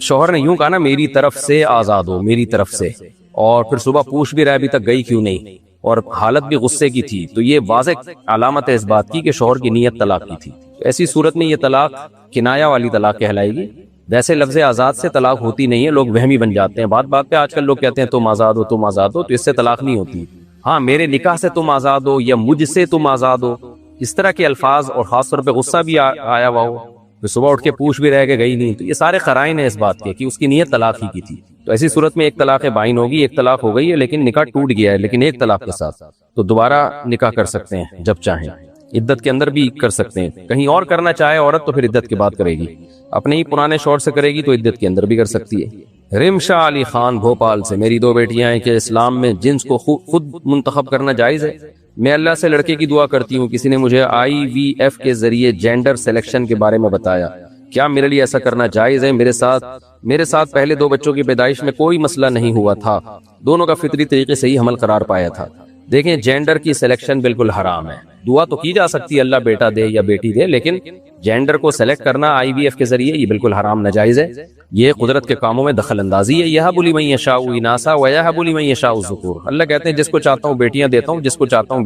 شوہر نے یوں کہا نا میری طرف سے آزاد ہو، میری طرف سے، اور پھر صبح پوچھ بھی رہا ابھی تک گئی کیوں نہیں، اور حالت بھی غصے کی تھی، تو یہ واضح علامت ہے اس بات کی کہ شوہر کی نیت طلاق کی تھی۔ ایسی صورت میں یہ طلاق کنایہ والی طلاق کہلائے گی۔ ویسے لفظ آزاد سے طلاق ہوتی نہیں ہے، لوگ وہمی بن جاتے ہیں، بات بات پہ آج کل لوگ کہتے ہیں تم آزاد ہو تم آزاد ہو، تو اس سے طلاق نہیں ہوتی۔ ہاں میرے نکاح سے تم آزاد ہو یا مجھ سے تم آزاد ہو، اس طرح کے الفاظ، اور خاص طور پہ غصہ بھی آیا ہوا ہو، پھر صبح اٹھ کے پوچھ بھی رہ کے گئی نہیں، تو یہ سارے قرائن ہیں اس بات کے کہ اس کی نیت طلاق ہی کی تھی۔ تو ایسی صورت میں ایک طلاق بائن ہوگی، ایک طلاق ہو گئی ہے لیکن نکاح ٹوٹ گیا ہے، لیکن ایک طلاق کے ساتھ، تو دوبارہ نکاح کر سکتے ہیں جب چاہیں، عدت کے اندر بھی کر سکتے ہیں۔ کہیں اور کرنا چاہے عورت تو پھر عدت کے بعد کرے گی، اپنے ہی پرانے شوہر سے کرے گی تو عدت کے اندر بھی کر سکتی ہے۔ رمشا علی خان بھوپال سے، میری 2 بیٹیاں ہیں کہ اسلام میں جنس کو خود منتخب کرنا جائز ہے؟ میں اللہ سے لڑکے کی دعا کرتی ہوں، کسی نے مجھے IVF کے ذریعے جینڈر سلیکشن کے بارے میں بتایا، کیا میرے لیے ایسا کرنا جائز ہے؟ میرے ساتھ پہلے 2 بچوں کی پیدائش میں کوئی مسئلہ نہیں ہوا تھا، دونوں کا فطری طریقے سے ہی حمل قرار پایا تھا۔ دیکھیں، جینڈر کی سلیکشن بالکل حرام ہے، دعا تو کی جا سکتی ہے اللہ بیٹا دے یا بیٹی دے، لیکن جینڈر کو سلیکٹ کرنا IVF کے ذریعے یہ بالکل حرام ناجائز ہے، یہ قدرت کے کاموں میں دخل اندازی ہے۔ یہب لمن یشاء اناثا ویہب لمن یشاء الذکور، اللہ کہتے ہیں جس کو چاہتا ہوں بیٹیاں دیتا ہوں، جس کو چاہتا ہوں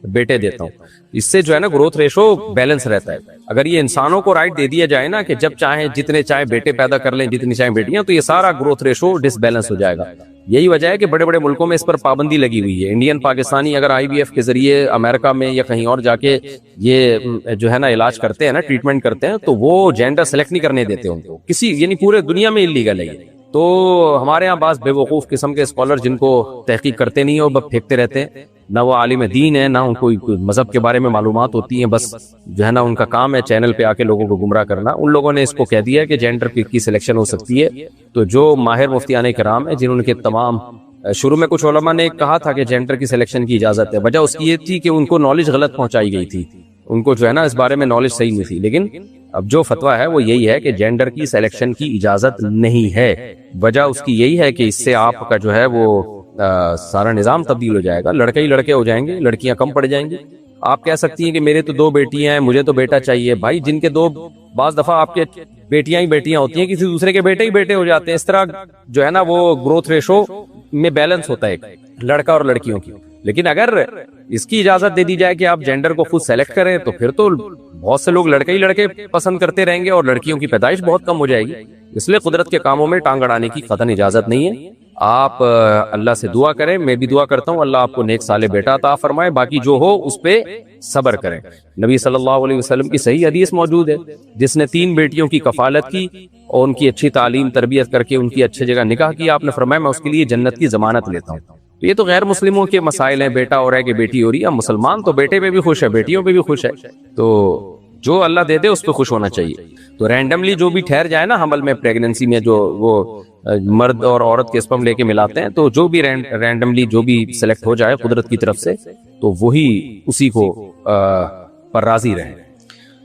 بیٹے دیتا ہوں۔ اس سے جو ہے نا گروتھ ریشو بیلنس رہتا ہے۔ اگر یہ انسانوں کو رائٹ دے دیا جائے نا کہ جب چاہیں جتنے چاہیں بیٹے پیدا کر لیں، جتنی چاہیں بیٹیاں، تو یہ سارا گروتھ ریشو ڈس بیلنس ہو جائے گا۔ یہی وجہ ہے کہ بڑے بڑے ملکوں میں اس پر پابندی لگی ہوئی ہے۔ انڈین پاکستانی اگر IVF کے ذریعے امریکہ میں یا کہیں اور جا کے یہ جو ہے نا علاج کرتے ہیں نا، ٹریٹمنٹ کرتے ہیں، تو وہ جینڈر سلیکٹ نہیں کرنے دیتے ان کو، کسی یعنی پورے دنیا میں اللیگل ہے یہ۔ تو ہمارے ہاں بعض بے وقوف قسم کے اسکالر جن کو تحقیق کرتے نہیں ہو، بس پھینکتے رہتے ہیں، نہ وہ عالم دین ہے، نہ ان کو مذہب کے بارے میں معلومات ہوتی ہیں، بس جو ہے نا ان کا کام ہے چینل پہ آ کے لوگوں کو گمراہ کرنا۔ ان لوگوں نے اس کو کہہ دیا کہ جینڈر کی سلیکشن ہو سکتی ہے۔ تو جو ماہر مفتیان کرام ہیں، جنہوں کے تمام شروع میں کچھ علماء نے کہا تھا کہ جینڈر کی سلیکشن کی اجازت ہے، وجہ اس کی یہ تھی کہ ان کو نالج غلط پہنچائی گئی تھی، ان کو جو ہے نا اس بارے میں نالج صحیح نہیں تھی۔ لیکن اب جو فتویٰ ہے وہ یہی ہے کہ جینڈر کی سلیکشن کی اجازت نہیں ہے۔ وجہ اس کی یہی ہے کہ اس سے آپ کا جو ہے وہ سارا نظام تبدیل ہو جائے گا، لڑکے ہی لڑکے ہو جائیں گے، لڑکیاں کم پڑ جائیں گی۔ آپ کہہ سکتی ہیں کہ میرے تو 2 بیٹیاں ہیں، مجھے تو بیٹا چاہیے۔ بھائی جن کے 2 بعض دفعہ آپ کے بیٹیاں ہی بیٹیاں ہوتی ہیں، کسی دوسرے کے بیٹے ہی بیٹے ہو جاتے ہیں۔ اس طرح جو ہے نا وہ گروتھ ریشو میں بیلنس ہوتا ہے لڑکا اور لڑکیوں کی۔ لیکن اگر اس کی اجازت دے دی جائے کہ آپ جینڈر کو خود سلیکٹ کریں، تو پھر تو بہت سے لوگ لڑکے ہی لڑکے پسند کرتے رہیں گے اور لڑکیوں کی پیدائش بہت کم ہو جائے گی۔ اس لیے قدرت کے کاموں میں ٹانگ اڑانے کی قطعاً اجازت نہیں ہے۔ آپ اللہ سے دعا کریں، میں بھی دعا کرتا ہوں اللہ آپ کو نیک صالح بیٹا عطا فرمائے، باقی جو ہو اس پہ صبر کریں۔ نبی صلی اللہ علیہ وسلم کی صحیح حدیث موجود ہے، جس نے 3 بیٹیوں کی کفالت کی اور ان کی اچھی تعلیم تربیت کر کے ان کی اچھے جگہ نکاح کیا، آپ نے فرمایا میں اس کے لیے جنت کی ضمانت لیتا ہوں۔ تو یہ تو غیر مسلموں کے مسائل ہیں، بیٹا ہو رہا ہے کہ بیٹی ہو رہی ہے، مسلمان تو بیٹے پہ بھی خوش ہے، بیٹیوں پہ بھی خوش ہے، تو جو اللہ دے دے اس پہ خوش ہونا چاہیے۔ تو رینڈملی جو بھی ٹھہر جائے نا حمل میں، پریگننسی میں، جو وہ مرد اور عورت کے اسپرم لے کے ملاتے ہیں، تو جو بھی رینڈملی جو بھی سلیکٹ ہو جائے قدرت کی طرف سے، تو وہی اسی کو پر راضی رہے۔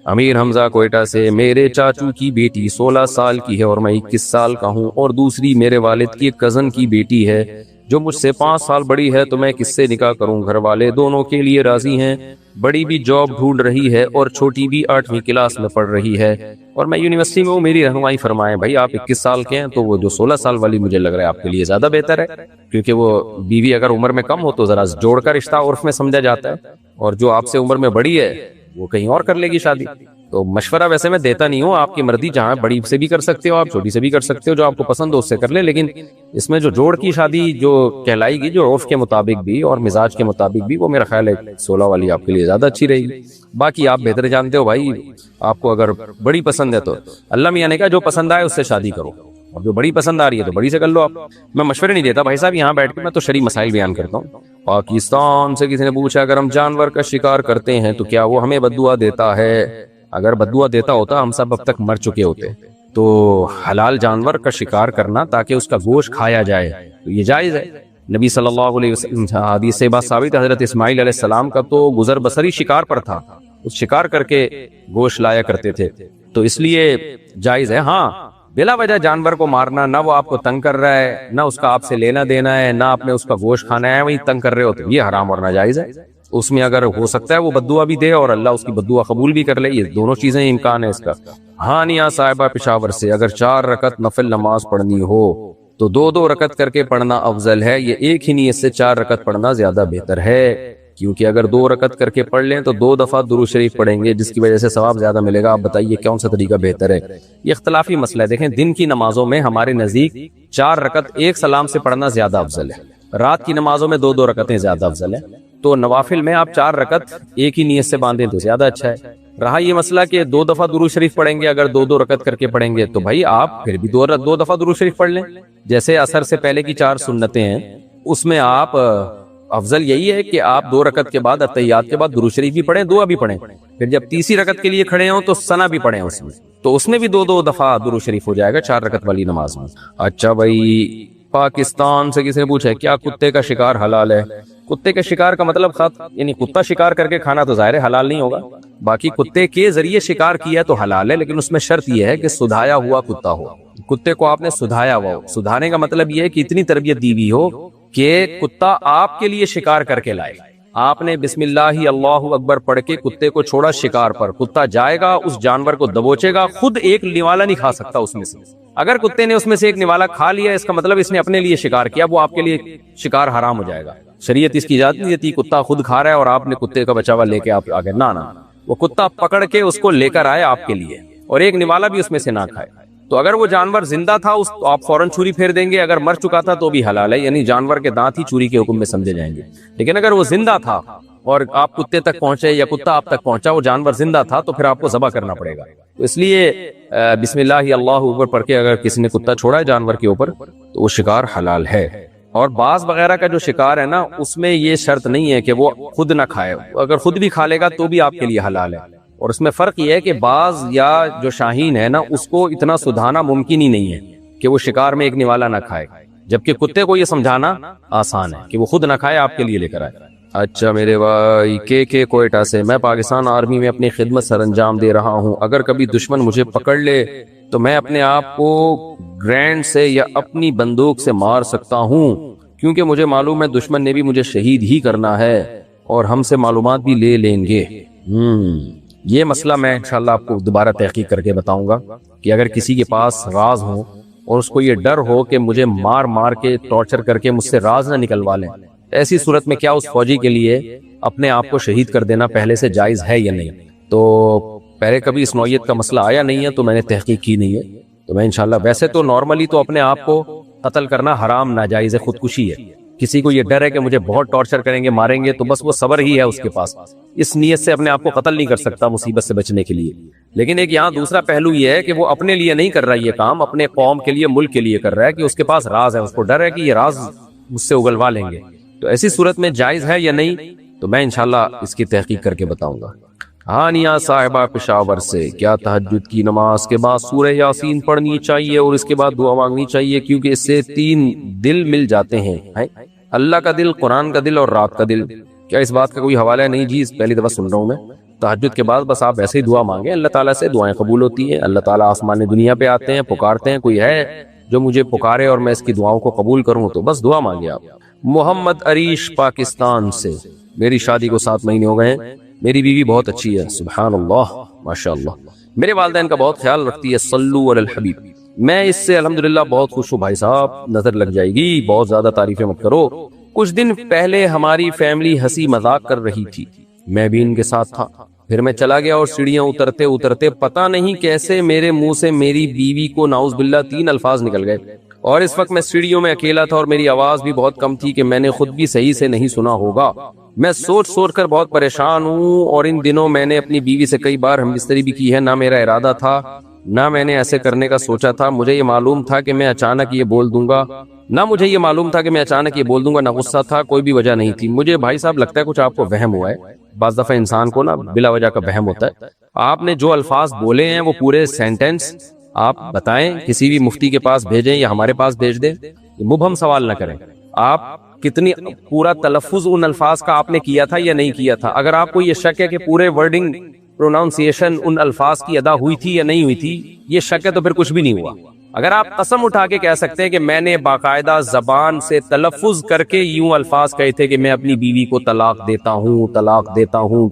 امیر حمزہ کوئٹہ سے، میرے چاچو کی بیٹی 16 سال کی ہے اور میں 21 سال کا ہوں، اور دوسری میرے والد کی ایک کزن کی بیٹی ہے جو مجھ سے 5 سال بڑی ہے، تو میں کس سے نکاح کروں؟ گھر والے دونوں کے لیے راضی ہیں، بڑی بھی جاب ڈھونڈ رہی ہے اور چھوٹی بھی 8ویں کلاس میں پڑھ رہی ہے، اور میں یونیورسٹی میں ہوں، میری رہنمائی فرمائیں۔ بھائی آپ 21 سال کے ہیں تو وہ جو 16 سال والی مجھے لگ رہا ہے آپ کے لیے زیادہ بہتر ہے، کیونکہ وہ بیوی اگر عمر میں کم ہو تو ذرا جوڑ کا رشتہ عرف میں سمجھا جاتا ہے، اور جو آپ سے عمر میں بڑی ہے وہ کہیں اور کر لے گی شادی۔ تو مشورہ ویسے میں دیتا نہیں ہوں، آپ کی مرضی، جہاں بڑی سے بھی کر سکتے ہو آپ، چھوٹی سے بھی کر سکتے ہو، جو آپ کو پسند ہو اس سے کر لیں، لیکن اس میں جو جوڑ کی شادی جو کہلائے گی، جو عرف کے مطابق بھی اور مزاج کے مطابق بھی، وہ میرا خیال ہے 16 والی آپ کے لیے زیادہ اچھی رہے گی۔ باقی آپ بہتر جانتے ہو بھائی، آپ کو اگر بڑی پسند ہے تو اللہ میاں نے کہا جو پسند آئے اس سے شادی کرو، اور جو بڑی پسند آ رہی ہے تو بڑی سے کر لو آپ۔ میں مشورے نہیں دیتا بھائی صاحب یہاں بیٹھ کے، میں تو شرعی مسائل بیان کرتا ہوں۔ پاکستان سے کسی نے پوچھا اگر ہم جانور کا شکار کرتے ہیں تو کیا وہ ہمیں بددعا دیتا ہے؟ اگر بددعا دیتا ہوتا ہم سب اب تک مر چکے ہوتے۔ تو حلال جانور کا شکار کرنا تاکہ اس کا گوشت کھایا جائے تو یہ جائز ہے۔ نبی صلی اللہ علیہ وسلم حدیث سے بات ثابت، حضرت اسماعیل علیہ السلام کا تو گزر بسری شکار پر تھا، اس شکار کر کے گوشت لایا کرتے تھے، تو اس لیے جائز ہے۔ ہاں بلا وجہ جانور کو مارنا، نہ وہ آپ کو تنگ کر رہا ہے، نہ اس کا آپ سے لینا دینا ہے، نہ آپ نے اس کا گوشت کھانا ہے، وہی تنگ کر رہے ہو، تو یہ حرام اور ناجائز ہے۔ اس میں اگر ہو سکتا ہے وہ بددعا بھی دے اور اللہ اس کی بددعا قبول بھی کر لے، یہ دونوں چیزیں امکان ہے اس کا۔ ہانیہ صاحبہ پشاور سے، اگر 4 رکعت نفل نماز پڑھنی ہو تو 2 رکعت کر کے پڑھنا افضل ہے، یہ ایک ہی نیت سے 4 رکعت پڑھنا زیادہ بہتر ہے؟ کیونکہ اگر 2 رکعت کر کے پڑھ لیں تو 2 دفعہ درود شریف پڑھیں گے، جس کی وجہ سے ثواب زیادہ ملے گا۔ آپ بتائیے کون سا طریقہ بہتر ہے؟ یہ اختلافی مسئلہ ہے۔ دیکھیں دن کی نمازوں میں ہمارے نزدیک 4 رکعت ایک سلام سے پڑھنا زیادہ افضل ہے، رات کی نمازوں میں 2 رکعتیں زیادہ افضل ہے۔ تو نوافل میں آپ 4 رکعت ایک ہی نیت سے باندھیں تو زیادہ اچھا ہے۔ رہا یہ مسئلہ کہ 2 دفعہ درود شریف پڑھیں گے، اگر 2 رکعت کر کے پڑھیں گے تو بھائی آپ پھر بھی 2 دفعہ درود شریف پڑھ لیں، جیسے عصر سے پہلے کی 4 سنتیں ہیں اس میں آپ افضل یہی ہے کہ آپ 2 رکعت کے بعد اتحیات کے بعد درود شریف بھی پڑھیں، دعا بھی پڑھیں، پھر جب تیسری رکعت کے لیے کھڑے ہوں تو ثنا بھی پڑھیں اس میں، تو اس میں بھی 2 دفعہ درود شریف ہو جائے گا 4 رکعت والی نماز میں۔ اچھا بھائی، پاکستان سے کسی نے پوچھا ہے کیا کتے کا شکار حلال ہے؟ کتے کے شکار کا مطلب یعنی کتا شکار کر کے کھانا تو ظاہر ہے حلال نہیں ہوگا، باقی کتے کے ذریعے شکار کیا تو حلال ہے، لیکن اس میں شرط یہ ہے کہ سدھایا ہوا کتا ہو، کتے کو آپ نے سدھایا ہوا ہو۔ سدھانے کا مطلب یہ ہے کہ اتنی تربیت دی ہوئی ہو کہ کتا آپ کے لیے شکار کر کے لائے، آپ نے بسم اللہ اللہ اکبر پڑھ کے کتے کو چھوڑا شکار پر، کتا جائے گا اس جانور کو دبوچے گا، خود ایک نوالا نہیں کھا سکتا اس میں سے، اگر کتے نے اس میں سے ایک نوالا کھا لیا اس کا مطلب اس نے اپنے لیے شکار کیا، وہ آپ کے لیے شکار حرام ہو جائے گا، شریعت اس کی اجازت نہیں دیتی کتا خود کھا رہا ہے اور آپ نے کتے کا بچاوا لے کے آپ آگے، نہ وہ کتا پکڑ کے اس کو لے کر آئے آپ کے لیے، اور ایک نوالا بھی اس میں سے نہ کھائے، تو اگر وہ جانور زندہ تھا اس تو آپ فوراً چھری پھیر دیں گے، اگر مر چکا تھا تو بھی حلال ہے، یعنی جانور کے دانت ہی چھری کے حکم میں سمجھے جائیں گے، لیکن اگر وہ زندہ تھا اور آپ کتے تک پہنچے یا کتا آپ تک پہنچا، وہ جانور زندہ تھا تو پھر آپ کو ذبح کرنا پڑے گا، تو اس لیے بسم اللہ اللہ اکبر پڑھ کے اگر کسی نے کتا چھوڑا ہے جانور کے اوپر تو وہ شکار حلال ہے۔ اور باز وغیرہ کا جو شکار ہے نا اس میں یہ شرط نہیں ہے کہ وہ خود نہ کھائے، اگر خود بھی کھا لے گا تو بھی آپ کے لیے حلال ہے، اور اس میں فرق یہ ہے کہ باز یا جو شاہین ہے نا اس کو اتنا سدھانا ممکن ہی نہیں ہے کہ وہ شکار میں ایک نوالا نہ کھائے، جبکہ کتے کو یہ سمجھانا آسان ہے کہ وہ خود نہ کھائے آپ کے لیے لے کر آئے۔ اچھا میرے بھائی کے کوئٹہ سے، میں پاکستان آرمی میں اپنی خدمت سر انجام دے رہا ہوں، اگر کبھی دشمن مجھے پکڑ لے تو میں اپنے آپ کو گرینڈ سے یا اپنی بندوق سے مار سکتا ہوں، کیونکہ مجھے معلوم ہے دشمن نے بھی مجھے شہید ہی کرنا ہے اور ہم سے معلومات بھی لے لیں گے۔ یہ مسئلہ میں انشاءاللہ آپ کو دوبارہ تحقیق کر کے بتاؤں گا کہ اگر کسی کے پاس راز ہو اور اس کو یہ ڈر ہو کہ مجھے مار مار کے ٹارچر کر کے مجھ سے راز نہ نکلوا لیں، ایسی صورت میں کیا اس فوجی کے لیے اپنے آپ کو شہید کر دینا پہلے سے جائز ہے یا نہیں؟ تو پہلے کبھی اس نوعیت کا مسئلہ آیا نہیں ہے تو میں نے تحقیق کی نہیں ہے، تو میں انشاءاللہ ویسے تو نارملی تو اپنے آپ کو قتل کرنا حرام ناجائز ہے، خودکشی ہے، کسی کو یہ ڈر ہے کہ مجھے بہت ٹارچر کریں گے ماریں گے تو بس وہ صبر ہی ہے اس کے پاس، اس نیت سے اپنے آپ کو قتل نہیں کر سکتا مصیبت سے بچنے کے لیے۔ لیکن ایک یہاں دوسرا پہلو یہ ہے کہ وہ اپنے لیے نہیں کر رہا یہ کام، اپنے قوم کے لیے ملک کے لیے کر رہا ہے کہ اس کے پاس راز ہے، اس کو ڈر ہے کہ یہ راز مجھ سے اگلوا لیں گے، تو ایسی صورت میں جائز ہے یا نہیں تو میں انشاءاللہ اس کی تحقیق کر کے بتاؤں گا۔ ہانیہ صاحبہ پشاور سے، کیا تہجد کی نماز کے بعد سورہ یاسین پڑھنی چاہیے اور اس کے بعد دعا مانگنی چاہیے کیونکہ اس سے 3 دل مل جاتے ہیں، اللہ کا دل، قرآن کا دل اور رات کا دل؟ کیا اس بات کا کوئی حوالہ ہے؟ نہیں جی، پہلی دفعہ سن رہا ہوں میں۔ تہجد کے بعد بس آپ ایسے ہی دعا مانگیں، اللہ تعالیٰ سے دعائیں قبول ہوتی ہیں، اللہ تعالیٰ آسمان دنیا پہ آتے ہیں، پکارتے ہیں کوئی ہے جو مجھے پکارے اور میں اس کی دعاؤں کو قبول کروں، تو بس دعا مانگے آپ۔ محمد عریش پاکستان سے، میری شادی کو 7 مہینے ہو گئے ہیں، میری بیوی بہت اچھی ہے، سبحان اللہ ماشاءاللہ، میرے والدین کا بہت خیال رکھتی ہے، صلو علی الحبیب، میں اس سے الحمدللہ بہت خوش ہوں بھائی صاحب، نظر لگ جائے گی، بہت زیادہ تعریفیں مت کرو۔ کچھ دن پہلے ہماری فیملی ہنسی مذاق کر رہی تھی، میں بھی ان کے ساتھ تھا، پھر میں چلا گیا اور سیڑھیاں اترتے اترتے پتہ نہیں کیسے میرے منہ سے میری بیوی کو نعوذ باللہ 3 الفاظ نکل گئے، اور اس وقت میں سیڑھیوں میں اکیلا تھا اور میری آواز بھی بہت کم تھی کہ میں نے خود بھی صحیح سے نہیں سنا ہوگا، میں سوچ کر بہت پریشان ہوں، اور ان دنوں میں نے اپنی بیوی سے کئی بار ہم بستری بھی کی ہے، نہ میرا ارادہ تھا نہ میں نے ایسے کرنے کا سوچا تھا، مجھے یہ معلوم تھا کہ میں اچانک یہ بول دوں گا، نہ غصہ تھا، کوئی بھی وجہ نہیں تھی۔ مجھے بھائی صاحب لگتا ہے کچھ آپ کو وہم ہوا ہے، بعض دفعہ انسان کو نا بلا وجہ کا وہم ہوتا ہے، آپ نے جو الفاظ بولے ہیں وہ پورے سینٹنس آپ بتائیں، کسی بھی مفتی کے پاس بھیجیں یا ہمارے پاس بھیج دیں، مبہم سوال نہ کریں، آپ کتنی پورا تلفظ ان الفاظ کا آپ نے کیا تھا یا نہیں کیا تھا، اگر آپ کو یہ شک ہے کہ پورے ورڈنگ پروناؤنسیشن ان الفاظ کی ادا ہوئی تھی یا نہیں ہوئی تھی، یہ شک ہے تو پھر کچھ بھی نہیں ہوا۔ اگر آپ قسم اٹھا کے کہہ سکتے ہیں کہ میں نے باقاعدہ زبان سے تلفظ کر کے یوں الفاظ کہے تھے کہ میں اپنی بیوی کو طلاق دیتا ہوں،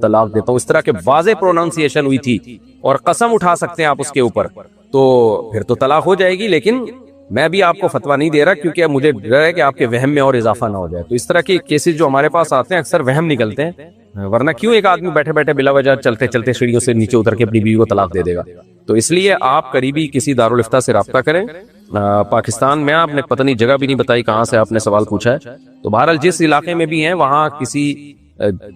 اس طرح کے واضح پروناؤنسیشن ہوئی تھی اور قسم اٹھا سکتے ہیں آپ اس کے اوپر، تو پھر تو طلاق ہو جائے گی، لیکن میں بھی آپ کو فتویٰ نہیں دے رہا کیونکہ مجھے ڈر ہے کہ آپ کے وہم میں اور اضافہ نہ ہو جائے۔ تو اس طرح کے کیسز جو ہمارے پاس آتے ہیں اکثر وہم نکلتے ہیں، ورنہ کیوں ایک آدمی بیٹھے بیٹھے بلا وجہ چلتے چلتے سیڑھیوں سے نیچے اتر کے اپنی بیوی کو طلاق دے دے گا؟ تو اس لیے آپ قریبی کسی دارالفتہ سے رابطہ کریں۔ پاکستان میں آپ نے پتہ نہیں جگہ بھی نہیں بتائی کہاں سے آپ نے سوال پوچھا ہے، تو بہرحال جس علاقے میں بھی ہیں وہاں کسی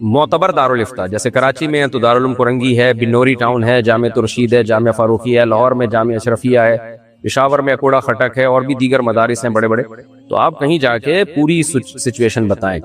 معتبر دارالفتہ، جیسے کراچی میں ہے تو دارالعلوم کرنگی ہے، بنوری ٹاؤن ہے، جامعہ رشید ہے، جامعہ فاروقی ہے، لاہور میں جامعہ اشرفیہ ہے، پشاور میں اکوڑا خٹک ہے اور بھی دیگر مدارس ہیں بڑے بڑے، تو آپ کہیں جا کے پوری سچویشن بتائیں۔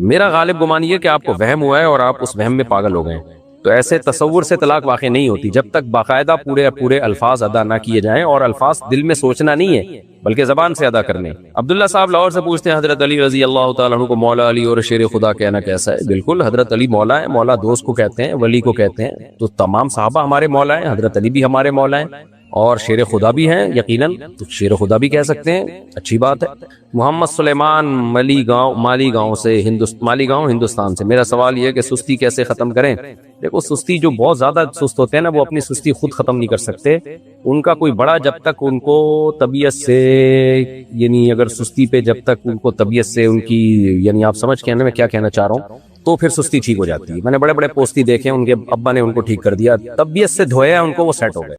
میرا غالب گمان یہ کہ آپ کو وہم ہوا ہے اور آپ اس وہم میں پاگل ہو گئے۔ تو ایسے تصور سے طلاق واقع نہیں ہوتی جب تک باقاعدہ پورے الفاظ ادا نہ کیے جائیں، اور الفاظ دل میں سوچنا نہیں ہے بلکہ زبان سے ادا کرنے۔ عبداللہ صاحب لاہور سے پوچھتے ہیں حضرت علی رضی اللہ تعالیٰ عنہ کو مولا علی اور شیر خدا کہنا کیسا ہے؟ بالکل، حضرت علی مولا ہے، مولا دوست کو کہتے ہیں، ولی کو کہتے ہیں، تو تمام صحابہ ہمارے مولا ہیں، حضرت علی بھی ہمارے مولا ہیں، اور شیر خدا بھی ہیں یقیناً، تو شیر خدا بھی کہہ سکتے ہیں، اچھی بات ہے۔ محمد سلیمان مالی گاؤں ہندوستان سے، میرا سوال یہ ہے کہ سستی کیسے ختم کریں؟ دیکھو، سستی جو بہت زیادہ سست ہوتے ہیں نا، وہ اپنی سستی خود ختم نہیں کر سکتے، ان کا کوئی بڑا جب تک ان کو طبیعت سے، یعنی اگر سستی پہ جب تک ان کو طبیعت سے ان کی، یعنی آپ سمجھ کے میں کیا کہنا چاہ رہا ہوں، تو پھر سستی ٹھیک ہو جاتی ہے۔ میں نے بڑے بڑے پوستی دیکھے، ان کے ابا نے ان کو ٹھیک کر دیا، طبیعت سے دھویا ان کو، وہ سیٹ ہو گئے۔